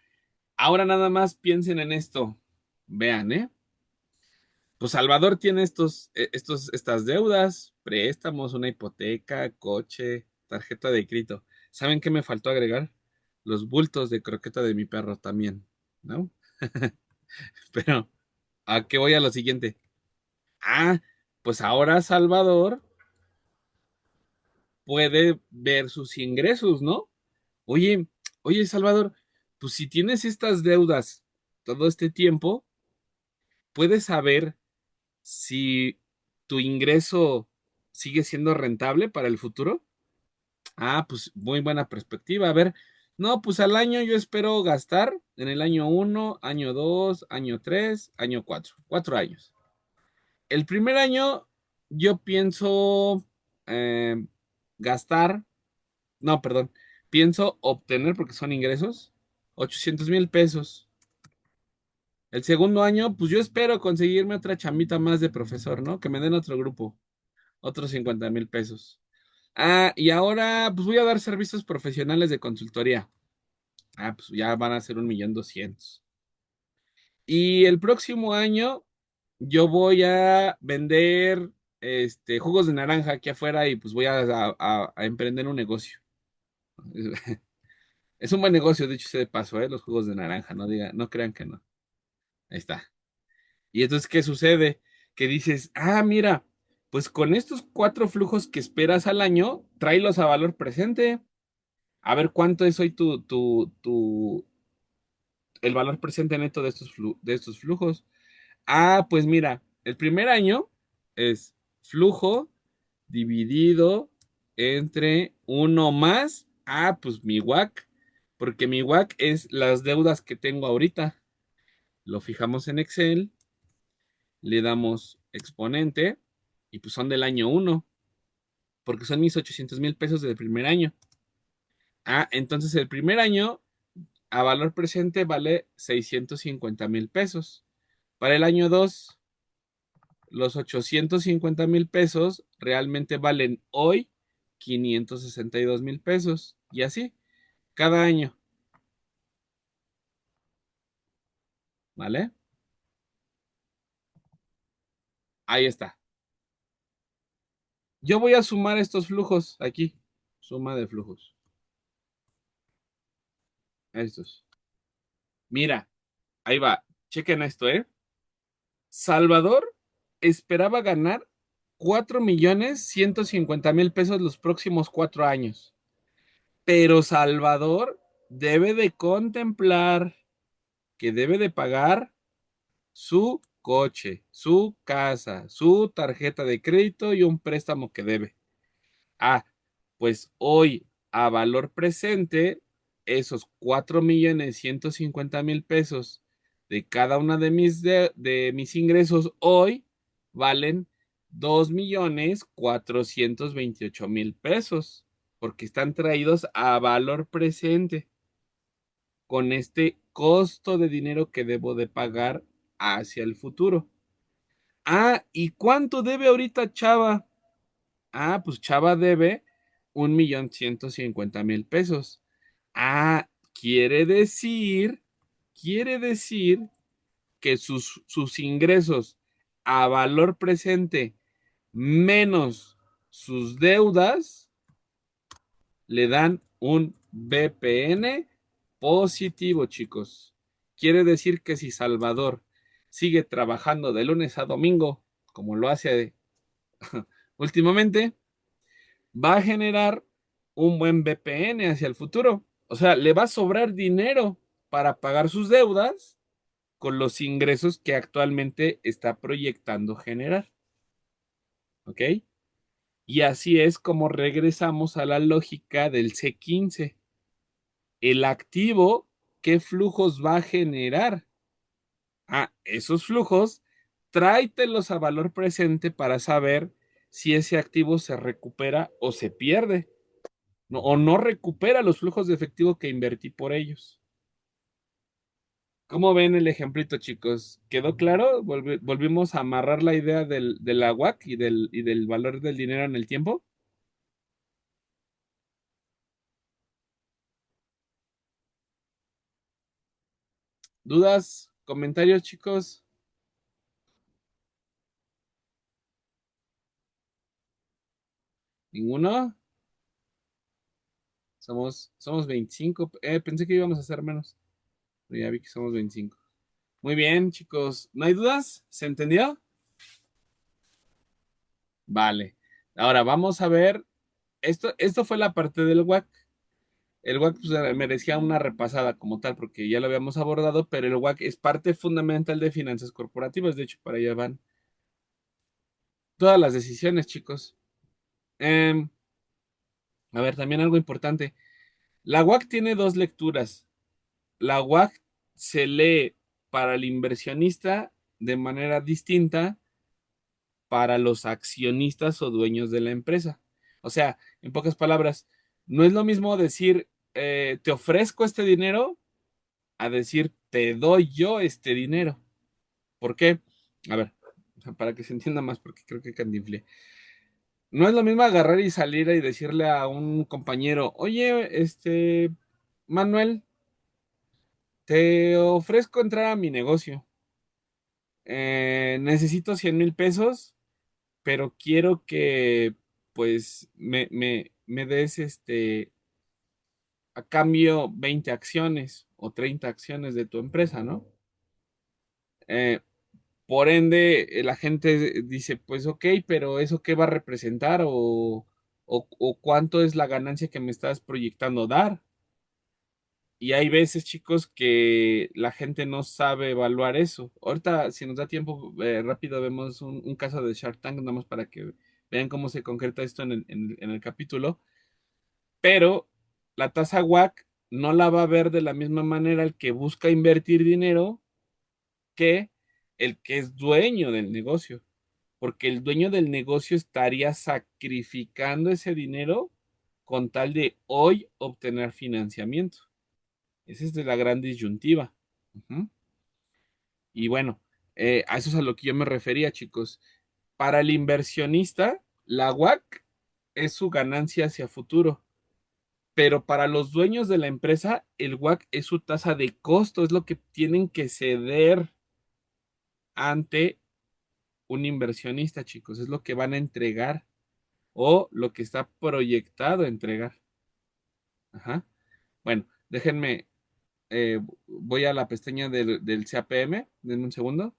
Ahora nada más piensen en esto. Vean, ¿eh? Pues Salvador tiene estas deudas, préstamos, una hipoteca, coche, tarjeta de crédito. ¿Saben qué me faltó agregar? Los bultos de croqueta de mi perro también, ¿no? Pero, ¿a qué voy a lo siguiente? Ah, pues ahora Salvador puede ver sus ingresos, ¿no? Oye, oye, Salvador, pues si tienes estas deudas todo este tiempo, puedes saber si tu ingreso sigue siendo rentable para el futuro. Ah, pues muy buena perspectiva. A ver, no, pues al año yo espero gastar en el año 1, año 2, año 3, año 4, 4 años. El primer año yo pienso eh, gastar, no, perdón, pienso obtener, porque son ingresos, 800,000 pesos. El segundo año, pues yo espero conseguirme otra chambita más de profesor, ¿no? Que me den otro grupo. otros 50,000 pesos. Y ahora pues voy a dar servicios profesionales de consultoría. Pues ya van a ser 1,200,000. Y el próximo año yo voy a vender jugos de naranja aquí afuera y pues voy a emprender un negocio. Es un buen negocio, de hecho, sé de paso, los jugos de naranja, no crean que no. Ahí está. Y entonces, ¿qué sucede? Que dices, mira, pues con estos 4 flujos que esperas al año, tráelos a valor presente. A ver cuánto es hoy el valor presente neto de estos flujos. Pues mira, el primer año es flujo dividido entre uno más, pues mi WAC, porque mi WAC es las deudas que tengo ahorita. Lo fijamos en Excel, le damos exponente y pues son del año uno, porque son mis 800,000 pesos del primer año. Entonces el primer año a valor presente vale 650,000 pesos. Para el año 2 los 850,000 pesos realmente valen hoy 562,000 pesos. Y así, cada año. ¿Vale? Ahí está. Yo voy a sumar estos flujos aquí. Suma de flujos. Estos. Mira, ahí va. Chequen esto, ¿eh? Salvador esperaba ganar 4,150,000 pesos los próximos 4 años. Pero Salvador debe de contemplar que debe de pagar su coche, su casa, su tarjeta de crédito y un préstamo que debe. Pues hoy a valor presente, esos 4,150,000 pesos de cada una de mis ingresos hoy valen 2,428,000 pesos, porque están traídos a valor presente con este costo de dinero que debo de pagar hacia el futuro. ¿Y cuánto debe ahorita Chava? Pues Chava debe 1,150,000 pesos. Quiere decir que sus ingresos a valor presente menos sus deudas le dan un BPN positivo, chicos. Quiere decir que si Salvador sigue trabajando de lunes a domingo, como lo hace últimamente, va a generar un buen BPN hacia el futuro. O sea, le va a sobrar dinero para pagar sus deudas con los ingresos que actualmente está proyectando generar. ¿Ok? Y así es como regresamos a la lógica del C15. El activo, ¿qué flujos va a generar? Esos flujos, tráetelos a valor presente para saber si ese activo se recupera o se pierde, ¿no? O no recupera los flujos de efectivo que invertí por ellos. ¿Cómo ven el ejemplito, chicos? ¿Quedó claro? ¿Volvimos a amarrar la idea de la WAC y del valor del dinero en el tiempo? ¿Dudas? ¿Comentarios, chicos? ¿Ninguno? Somos 25. Pensé que íbamos a hacer menos, pero ya vi que somos 25. Muy bien, chicos. ¿No hay dudas? ¿Se entendió? Vale. Ahora vamos a ver. Esto fue la parte del WAC. El WAC pues, merecía una repasada como tal, porque ya lo habíamos abordado, pero el WAC es parte fundamental de finanzas corporativas. De hecho, para allá van todas las decisiones, chicos. Em, a ver, también algo importante. La WAC tiene dos lecturas. La WAC se lee para el inversionista de manera distinta para los accionistas o dueños de la empresa. O sea, en pocas palabras, no es lo mismo decir, te ofrezco este dinero a decir, te doy yo este dinero. ¿Por qué? A ver, para que se entienda más, porque creo que cantinflé. No es lo mismo agarrar y salir y decirle a un compañero, oye, Manuel, te ofrezco entrar a mi negocio. Necesito 100,000 pesos, pero quiero que, pues, me des, a cambio 20 acciones o 30 acciones de tu empresa, ¿no? Eh, por ende, la gente dice, pues, ok, pero ¿eso qué va a representar? O cuánto es la ganancia que me estás proyectando dar. Y hay veces, chicos, que la gente no sabe evaluar eso. Ahorita, si nos da tiempo, rápido vemos un caso de Shark Tank, nada más para que vean cómo se concreta esto en el capítulo. Pero la tasa WAC no la va a ver de la misma manera el que busca invertir dinero que el que es dueño del negocio. Porque el dueño del negocio estaría sacrificando ese dinero con tal de hoy obtener financiamiento. Esa es de la gran disyuntiva. Ujú. Y bueno, a eso es a lo que yo me refería, chicos. Para el inversionista, la WAC es su ganancia hacia futuro, pero para los dueños de la empresa, el WAC es su tasa de costo, es lo que tienen que ceder ante un inversionista, chicos, es lo que van a entregar o lo que está proyectado a entregar. Ajá. Bueno, déjenme, voy a la pestaña del CAPM, denme un segundo.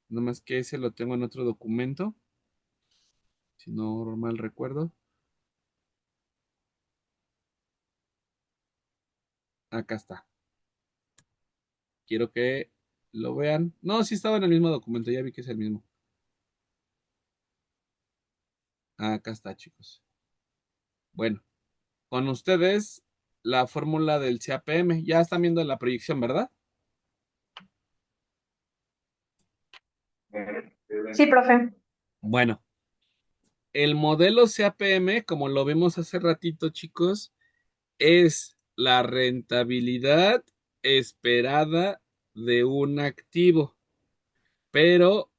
Nomás que ese lo tengo en otro documento, si no mal recuerdo. Acá está. Quiero que lo vean. No, sí estaba en el mismo documento, ya vi que es el mismo. Acá está, chicos. Bueno, con ustedes la fórmula del CAPM. Ya están viendo la proyección, ¿verdad? Sí, profe. Bueno, el modelo CAPM, como lo vimos hace ratito, chicos, es la rentabilidad esperada de un activo. Pero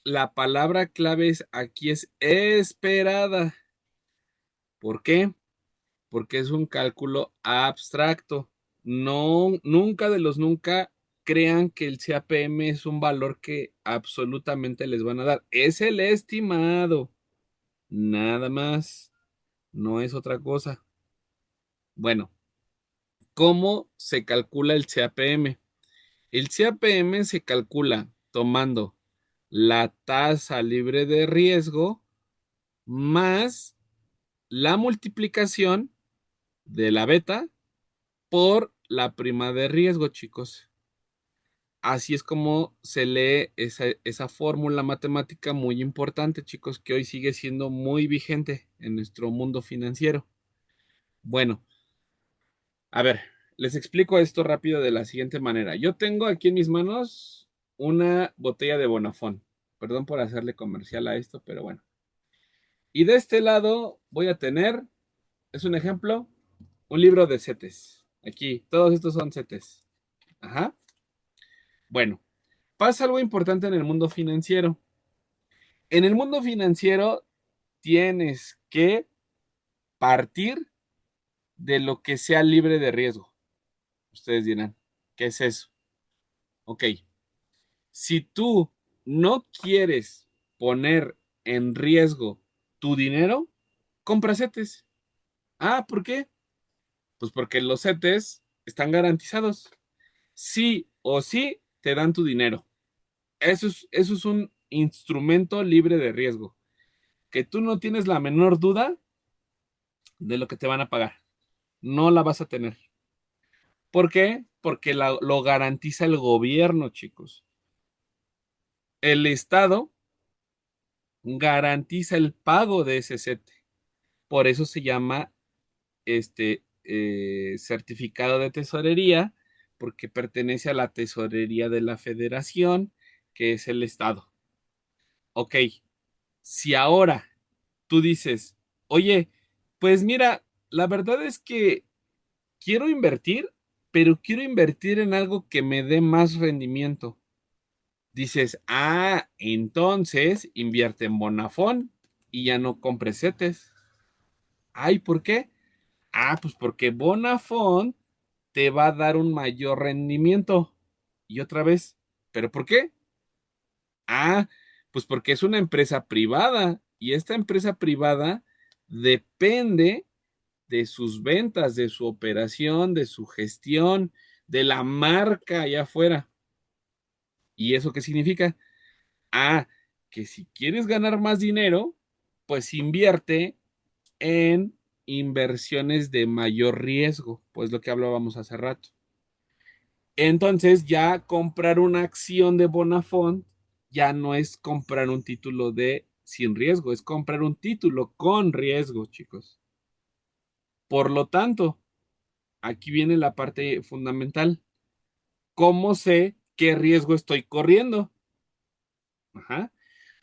la palabra clave aquí es esperada. ¿Por qué? Porque es un cálculo abstracto. No, nunca de los nunca crean que el CAPM es un valor que absolutamente les van a dar. Es el estimado, nada más. No es otra cosa. Bueno, ¿cómo se calcula el CAPM? El CAPM se calcula tomando la tasa libre de riesgo más la multiplicación de la beta por la prima de riesgo, chicos. Así es como se lee esa fórmula matemática muy importante, chicos, que hoy sigue siendo muy vigente en nuestro mundo financiero. Bueno, a ver, les explico esto rápido de la siguiente manera. Yo tengo aquí en mis manos una botella de Bonafón. Perdón por hacerle comercial a esto, pero bueno. Y de este lado voy a tener, es un ejemplo, un libro de CETES. Aquí, todos estos son CETES. Ajá. Bueno, pasa algo importante en el mundo financiero. En el mundo financiero tienes que partir de lo que sea libre de riesgo. Ustedes dirán, ¿qué es eso? Ok, si tú no quieres poner en riesgo tu dinero, compra CETES. Ah, ¿por qué? Pues porque los CETES están garantizados. Sí o sí te dan tu dinero. Eso es un instrumento libre de riesgo, que tú no tienes la menor duda de lo que te van a pagar. No la vas a tener. ¿Por qué? Porque lo garantiza el gobierno, chicos. El Estado garantiza el pago de ese CETE. Por eso se llama certificado de tesorería, porque pertenece a la tesorería de la federación, que es el Estado. Ok, si ahora tú dices, oye, pues mira, la verdad es que quiero invertir, pero quiero invertir en algo que me dé más rendimiento. Dices, entonces invierte en Bonafón. y ya no compres CETES. Ay, ¿por qué? Ah, pues porque Bonafont te va a dar un mayor rendimiento. Y otra vez, ¿pero por qué? Ah, pues porque es una empresa privada y esta empresa privada depende de sus ventas, de su operación, de su gestión, de la marca allá afuera. ¿Y eso qué significa? Ah, que si quieres ganar más dinero, pues invierte en inversiones de mayor riesgo, pues lo que hablábamos hace rato. Entonces ya comprar una acción de Bonafont ya no es comprar un título de sin riesgo, es comprar un título con riesgo, chicos. Por lo tanto, aquí viene la parte fundamental. ¿Cómo sé qué riesgo estoy corriendo? Ajá.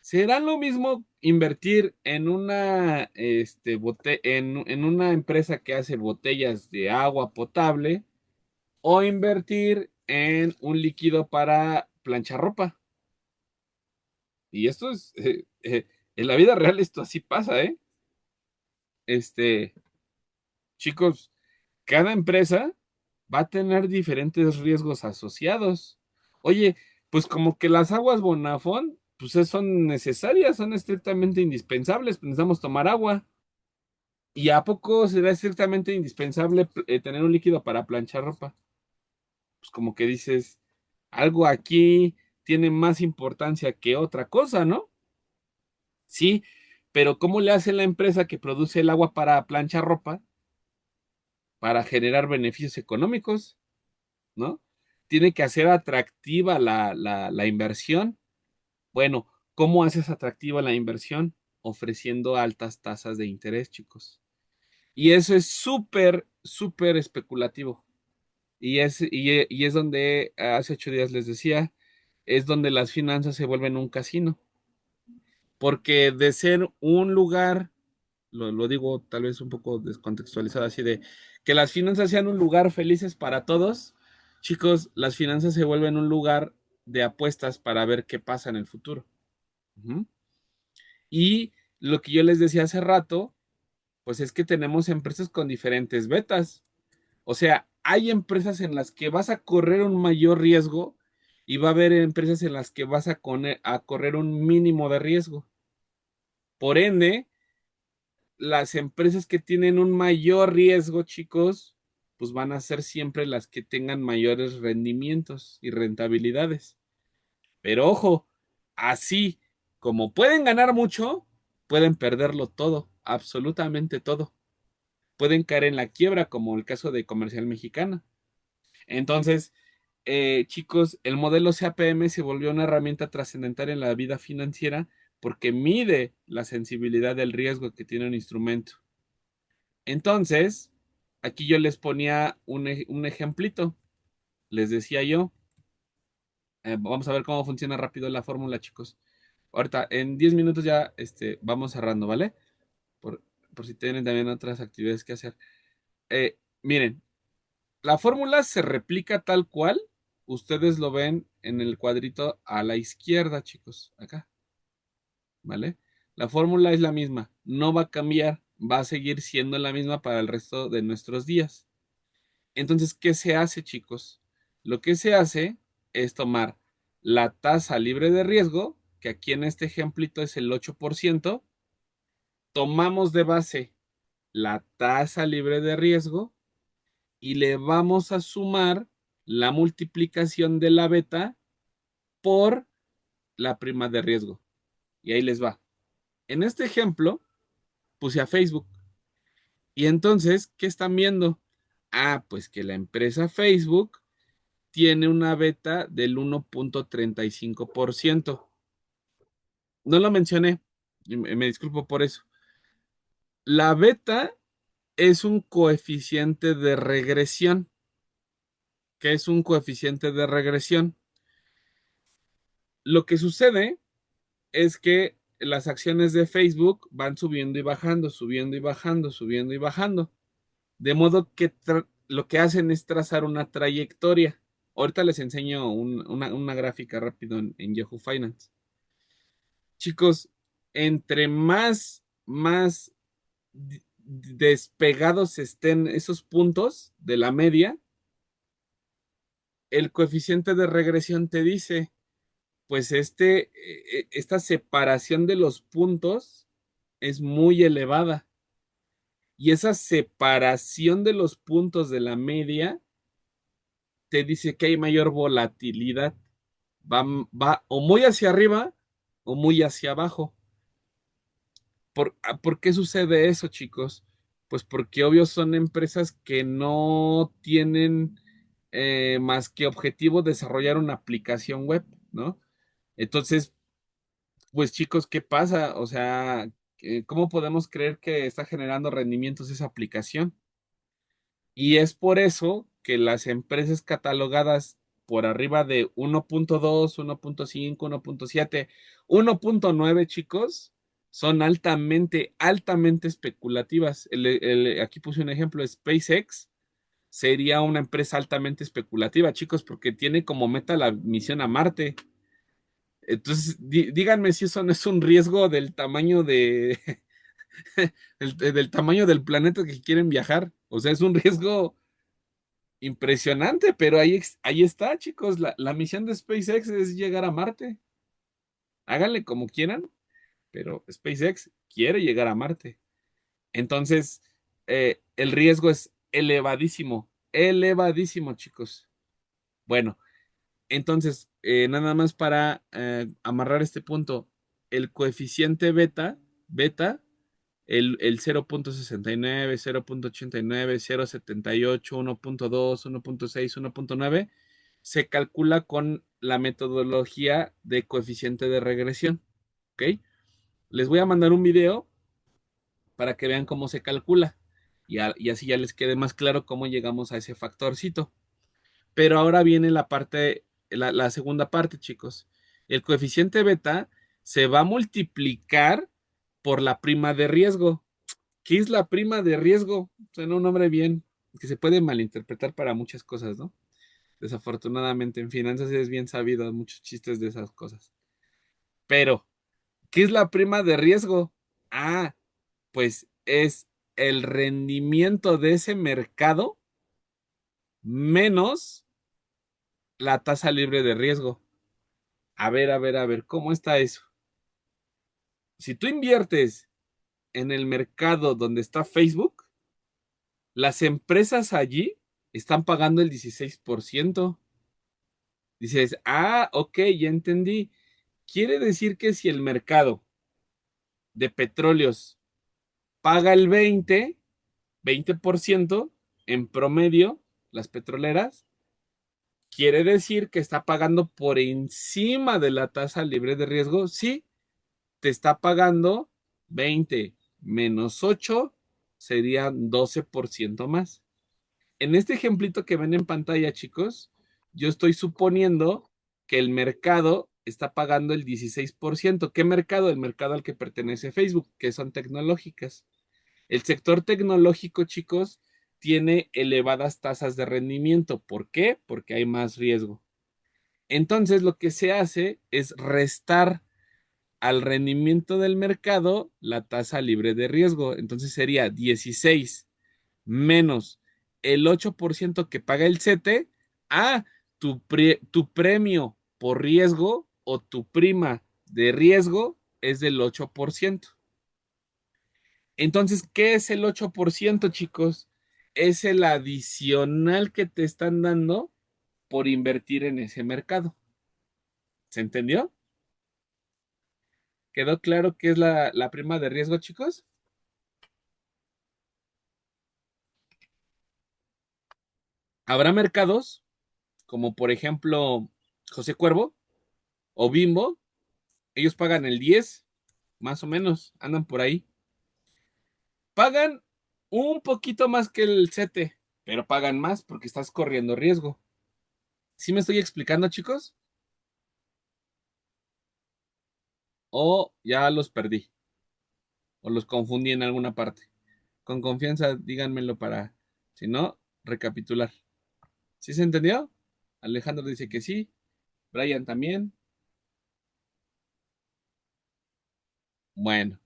¿Será lo mismo invertir en una, en una empresa que hace botellas de agua potable o invertir en un líquido para planchar ropa? Y esto es, en la vida real esto así pasa, ¿eh? Este, chicos, cada empresa va a tener diferentes riesgos asociados. Oye, pues como que las aguas Bonafont, pues son necesarias, son estrictamente indispensables, pues necesitamos tomar agua. ¿Y a poco será estrictamente indispensable tener un líquido para planchar ropa? Pues como que dices, algo aquí tiene más importancia que otra cosa, ¿no? Sí, pero ¿cómo le hace la empresa que produce el agua para planchar ropa para generar beneficios económicos? ¿No? Tiene que hacer atractiva la inversión. Bueno, ¿cómo haces atractiva la inversión? Ofreciendo altas tasas de interés, chicos. Y eso es súper, súper especulativo. Y es donde hace 8 días les decía, es donde las finanzas se vuelven un casino. Porque de ser un lugar, lo digo tal vez un poco descontextualizado, así de que las finanzas sean un lugar felices para todos, chicos, las finanzas se vuelven un lugar de apuestas para ver qué pasa en el futuro. Ujú. Y lo que yo les decía hace rato, pues es que tenemos empresas con diferentes betas. O sea, hay empresas en las que vas a correr un mayor riesgo y va a haber empresas en las que vas a correr un mínimo de riesgo. Por ende, las empresas que tienen un mayor riesgo, chicos, pues van a ser siempre las que tengan mayores rendimientos y rentabilidades. Pero ojo, así como pueden ganar mucho, pueden perderlo todo, absolutamente todo. Pueden caer en la quiebra, como el caso de Comercial Mexicana. Entonces, chicos, el modelo CAPM se volvió una herramienta trascendental en la vida financiera porque mide la sensibilidad del riesgo que tiene un instrumento. Entonces, aquí yo les ponía un ejemplito. Les decía yo, vamos a ver cómo funciona rápido la fórmula, chicos. Ahorita, en 10 minutos ya vamos cerrando, ¿vale? Por, por si tienen también otras actividades que hacer. Miren, la fórmula se replica tal cual. Ustedes lo ven en el cuadrito a la izquierda, chicos. Acá, ¿vale? La fórmula es la misma. No va a cambiar. Va a seguir siendo la misma para el resto de nuestros días. Entonces, ¿qué se hace, chicos? Lo que se hace es tomar la tasa libre de riesgo, que aquí en este ejemplito es el 8%, tomamos de base la tasa libre de riesgo y le vamos a sumar la multiplicación de la beta por la prima de riesgo. Y ahí les va. En este ejemplo, puse a Facebook. Y entonces, ¿qué están viendo? Ah, pues que la empresa Facebook tiene una beta del 1.35%. No lo mencioné, y me disculpo por eso. La beta es un coeficiente de regresión. ¿Qué es un coeficiente de regresión? Lo que sucede es que las acciones de Facebook van subiendo y bajando, subiendo y bajando, subiendo y bajando. De modo que lo que hacen es trazar una trayectoria. Ahorita les enseño una gráfica rápido en Yahoo Finance. Chicos, entre más despegados estén esos puntos de la media, el coeficiente de regresión te dice, pues esta separación de los puntos es muy elevada. Y esa separación de los puntos de la media te dice que hay mayor volatilidad. Va o muy hacia arriba o muy hacia abajo. ¿Por qué sucede eso, chicos? Pues porque obvio son empresas que no tienen más que objetivo desarrollar una aplicación web, ¿no? Entonces, pues chicos, ¿qué pasa? O sea, ¿cómo podemos creer que está generando rendimientos esa aplicación? Y es por eso que las empresas catalogadas por arriba de 1.2, 1.5, 1.7, 1.9, chicos, son altamente especulativas. Aquí puse un ejemplo, SpaceX sería una empresa altamente especulativa, chicos, porque tiene como meta la misión a Marte. Entonces, díganme si eso no es un riesgo del tamaño del tamaño del planeta que quieren viajar. O sea, es un riesgo impresionante, pero ahí está, chicos. La misión de SpaceX es llegar a Marte. Háganle como quieran, pero SpaceX quiere llegar a Marte. Entonces, el riesgo es elevadísimo, chicos. Bueno, entonces, nada más para amarrar este punto, el coeficiente beta, el 0.69, 0.89, 0.78, 1.2, 1.6, 1.9, se calcula con la metodología de coeficiente de regresión. ¿Ok? Les voy a mandar un video para que vean cómo se calcula y así ya les quede más claro cómo llegamos a ese factorcito. Pero ahora viene la segunda parte, chicos. El coeficiente beta se va a multiplicar por la prima de riesgo. ¿Qué es la prima de riesgo? Suena un nombre bien, que se puede malinterpretar para muchas cosas, ¿no? Desafortunadamente, en finanzas es bien sabido, muchos chistes de esas cosas. Pero, ¿qué es la prima de riesgo? Ah, pues es el rendimiento de ese mercado menos la tasa libre de riesgo. A ver, ¿cómo está eso? Si tú inviertes en el mercado donde está Facebook, las empresas allí están pagando el 16%. Dices, ok, ya entendí. Quiere decir que si el mercado de petróleos paga el 20% en promedio, las petroleras, quiere decir que está pagando por encima de la tasa libre de riesgo. Sí, te está pagando 20 menos 8 serían 12% más. En este ejemplito que ven en pantalla, chicos, yo estoy suponiendo que el mercado está pagando el 16%. ¿Qué mercado? El mercado al que pertenece Facebook, que son tecnológicas. El sector tecnológico, chicos, tiene elevadas tasas de rendimiento. ¿Por qué? Porque hay más riesgo. Entonces, lo que se hace es restar al rendimiento del mercado la tasa libre de riesgo. Entonces sería 16 menos el 8% que paga el CETE a tu premio por riesgo o tu prima de riesgo es del 8%. Entonces, ¿qué es el 8%, chicos? Es el adicional que te están dando por invertir en ese mercado. ¿Se entendió? ¿Quedó claro qué es la prima de riesgo, chicos? Habrá mercados, como por ejemplo José Cuervo o Bimbo, ellos pagan el 10, más o menos, andan por ahí. Pagan un poquito más que el CETE, pero pagan más porque estás corriendo riesgo. ¿Sí me estoy explicando, chicos? O ya los perdí, o los confundí en alguna parte. Con confianza, díganmelo para, si no, recapitular. ¿Sí se entendió? Alejandro dice que sí, Brian también. Bueno,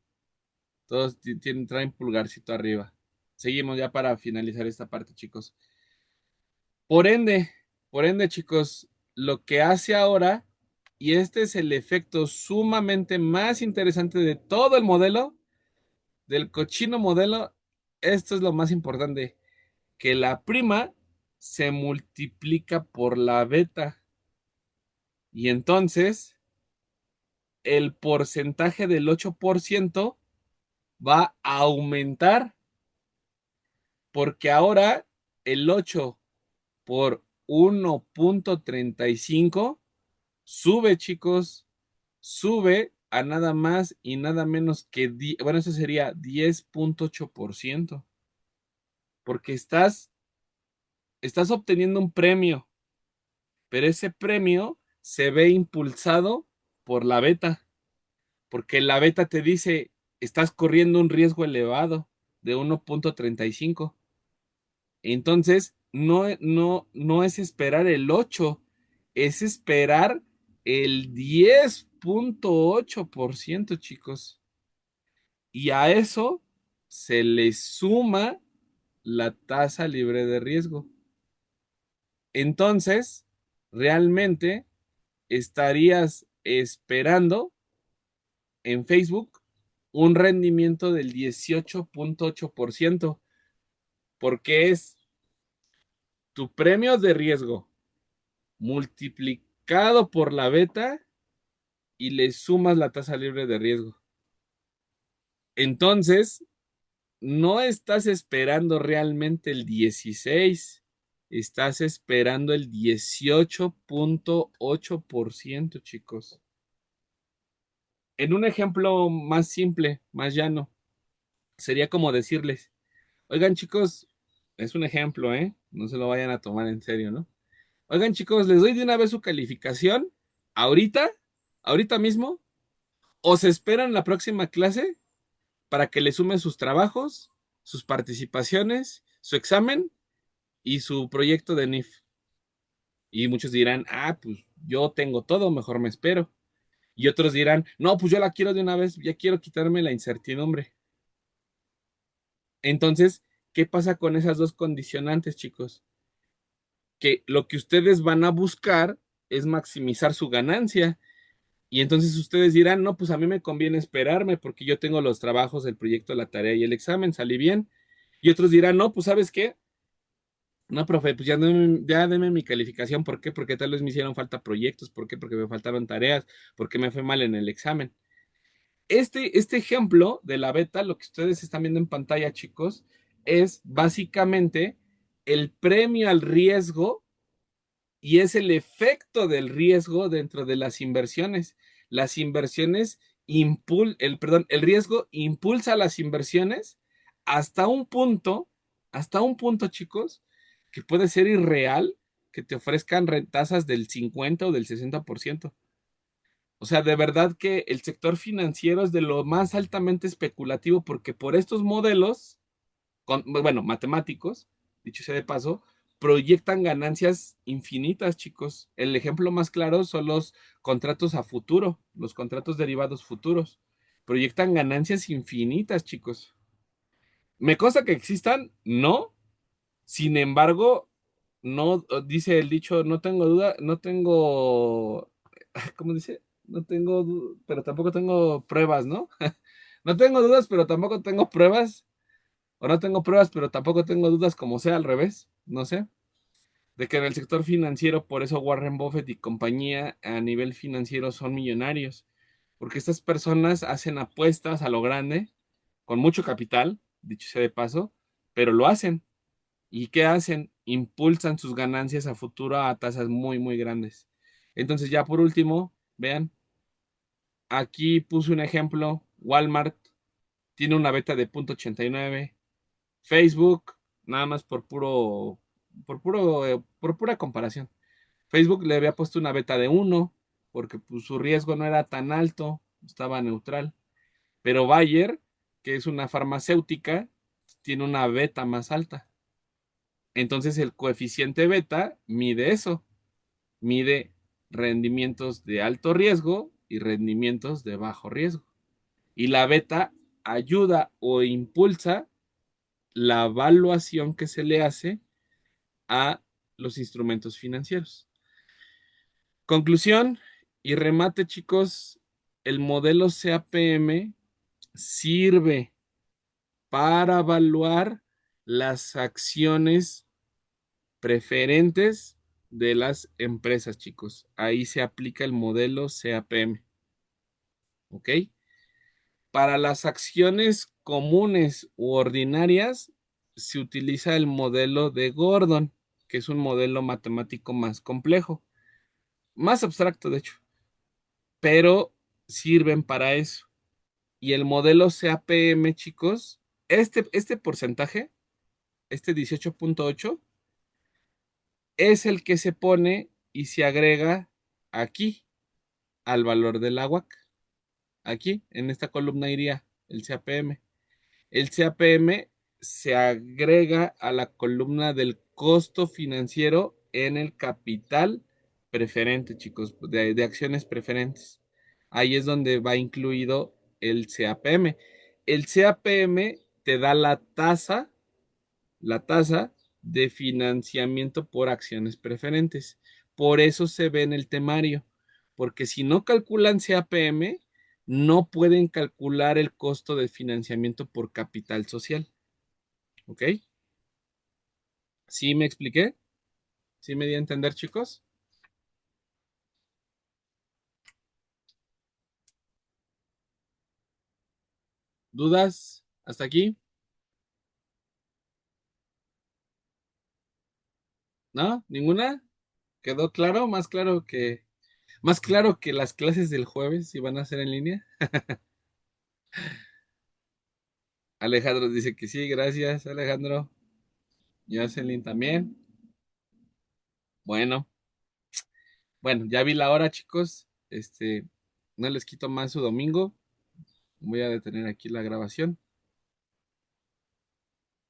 todos traen pulgarcito arriba. Seguimos ya para finalizar esta parte, chicos. Por ende, por ende, chicos, lo que hace ahora, y este es el efecto sumamente más interesante de todo el modelo, del cochino modelo, esto es lo más importante, que la prima se multiplica por la beta. Y entonces, el porcentaje del 8% va a aumentar, porque ahora el 8 por 1.35 sube, chicos, sube a nada más y nada menos que, bueno, eso sería 10.8%, porque estás obteniendo un premio, pero ese premio se ve impulsado por la beta, porque la beta te dice, estás corriendo un riesgo elevado de 1.35. Entonces, no es esperar el 8, es esperar el 10.8%, chicos. Y a eso se le suma la tasa libre de riesgo. Entonces, realmente estarías esperando en Facebook un rendimiento del 18.8%, porque es tu premio de riesgo multiplicado por la beta y le sumas la tasa libre de riesgo. Entonces, no estás esperando realmente el 16, estás esperando el 18.8%, chicos. En un ejemplo más simple, más llano, sería como decirles, oigan, chicos, es un ejemplo, ¿eh? No se lo vayan a tomar en serio, ¿no? Oigan, chicos, les doy de una vez su calificación, ahorita, ahorita mismo, o se esperan la próxima clase para que le sumen sus trabajos, sus participaciones, su examen y su proyecto de NIF. Y muchos dirán, pues yo tengo todo, mejor me espero. Y otros dirán, no, pues yo la quiero de una vez, ya quiero quitarme la incertidumbre. Entonces, ¿qué pasa con esas dos condicionantes, chicos? Que lo que ustedes van a buscar es maximizar su ganancia. Y entonces ustedes dirán, no, pues a mí me conviene esperarme porque yo tengo los trabajos, el proyecto, la tarea y el examen, salí bien. Y otros dirán, no, pues ¿sabes qué? No, profe, pues ya deme mi calificación. ¿Por qué? Porque tal vez me hicieron falta proyectos. ¿Por qué? Porque me faltaron tareas. Porque me fue mal en el examen. Este ejemplo de la beta, lo que ustedes están viendo en pantalla, chicos, es básicamente el premio al riesgo y es el efecto del riesgo dentro de las inversiones. Las inversiones el riesgo impulsa las inversiones hasta hasta un punto, chicos, que puede ser irreal que te ofrezcan tasas del 50 o del 60%. O sea, de verdad que el sector financiero es de lo más altamente especulativo porque por estos modelos bueno, matemáticos, dicho sea de paso, proyectan ganancias infinitas, chicos. El ejemplo más claro son los contratos a futuro, los contratos derivados futuros. Proyectan ganancias infinitas, chicos. ¿Me consta que existan? No. Sin embargo, no, dice el dicho, no tengo duda, no tengo, ¿cómo dice? No tengo, pero tampoco tengo pruebas, ¿no? No tengo dudas, pero tampoco tengo pruebas. O no tengo pruebas, pero tampoco tengo dudas, como sea al revés, no sé, de que en el sector financiero, por eso Warren Buffett y compañía a nivel financiero son millonarios, porque estas personas hacen apuestas a lo grande, con mucho capital, dicho sea de paso, pero lo hacen. ¿Y qué hacen? Impulsan sus ganancias a futuro a tasas muy, muy grandes. Entonces, ya por último, vean, aquí puse un ejemplo, Walmart tiene una beta de 0.89. Facebook, nada más por pura comparación. Facebook le había puesto una beta de 1 porque pues, su riesgo no era tan alto, estaba neutral. Pero Bayer, que es una farmacéutica, tiene una beta más alta. Entonces el coeficiente beta mide eso, mide rendimientos de alto riesgo y rendimientos de bajo riesgo. Y la beta ayuda o impulsa la evaluación que se le hace a los instrumentos financieros. Conclusión y remate, chicos, el modelo CAPM sirve para evaluar las acciones preferentes de las empresas, chicos. Ahí se aplica el modelo CAPM. ¿Ok? Para las acciones comunes u ordinarias se utiliza el modelo de Gordon, que es un modelo matemático más complejo, más abstracto de hecho, pero sirven para eso. Y el modelo CAPM, chicos, este porcentaje, este 18.8, es el que se pone y se agrega aquí al valor del AWAC. Aquí, en esta columna iría el CAPM. El CAPM se agrega a la columna del costo financiero en el capital preferente, chicos, de acciones preferentes. Ahí es donde va incluido el CAPM. El CAPM te da la tasa de financiamiento por acciones preferentes. Por eso se ve en el temario, porque si no calculan CAPM, no pueden calcular el costo de financiamiento por capital social. ¿Ok? ¿Sí me expliqué? ¿Sí me di a entender, chicos? ¿Dudas hasta aquí? ¿No? ¿Ninguna? ¿Quedó claro? Más claro que las clases del jueves si van a ser en línea. Alejandro dice que sí, gracias, Alejandro. Jocelyn también. Bueno, bueno, ya vi la hora, chicos. No les quito más su domingo. Voy a detener aquí la grabación.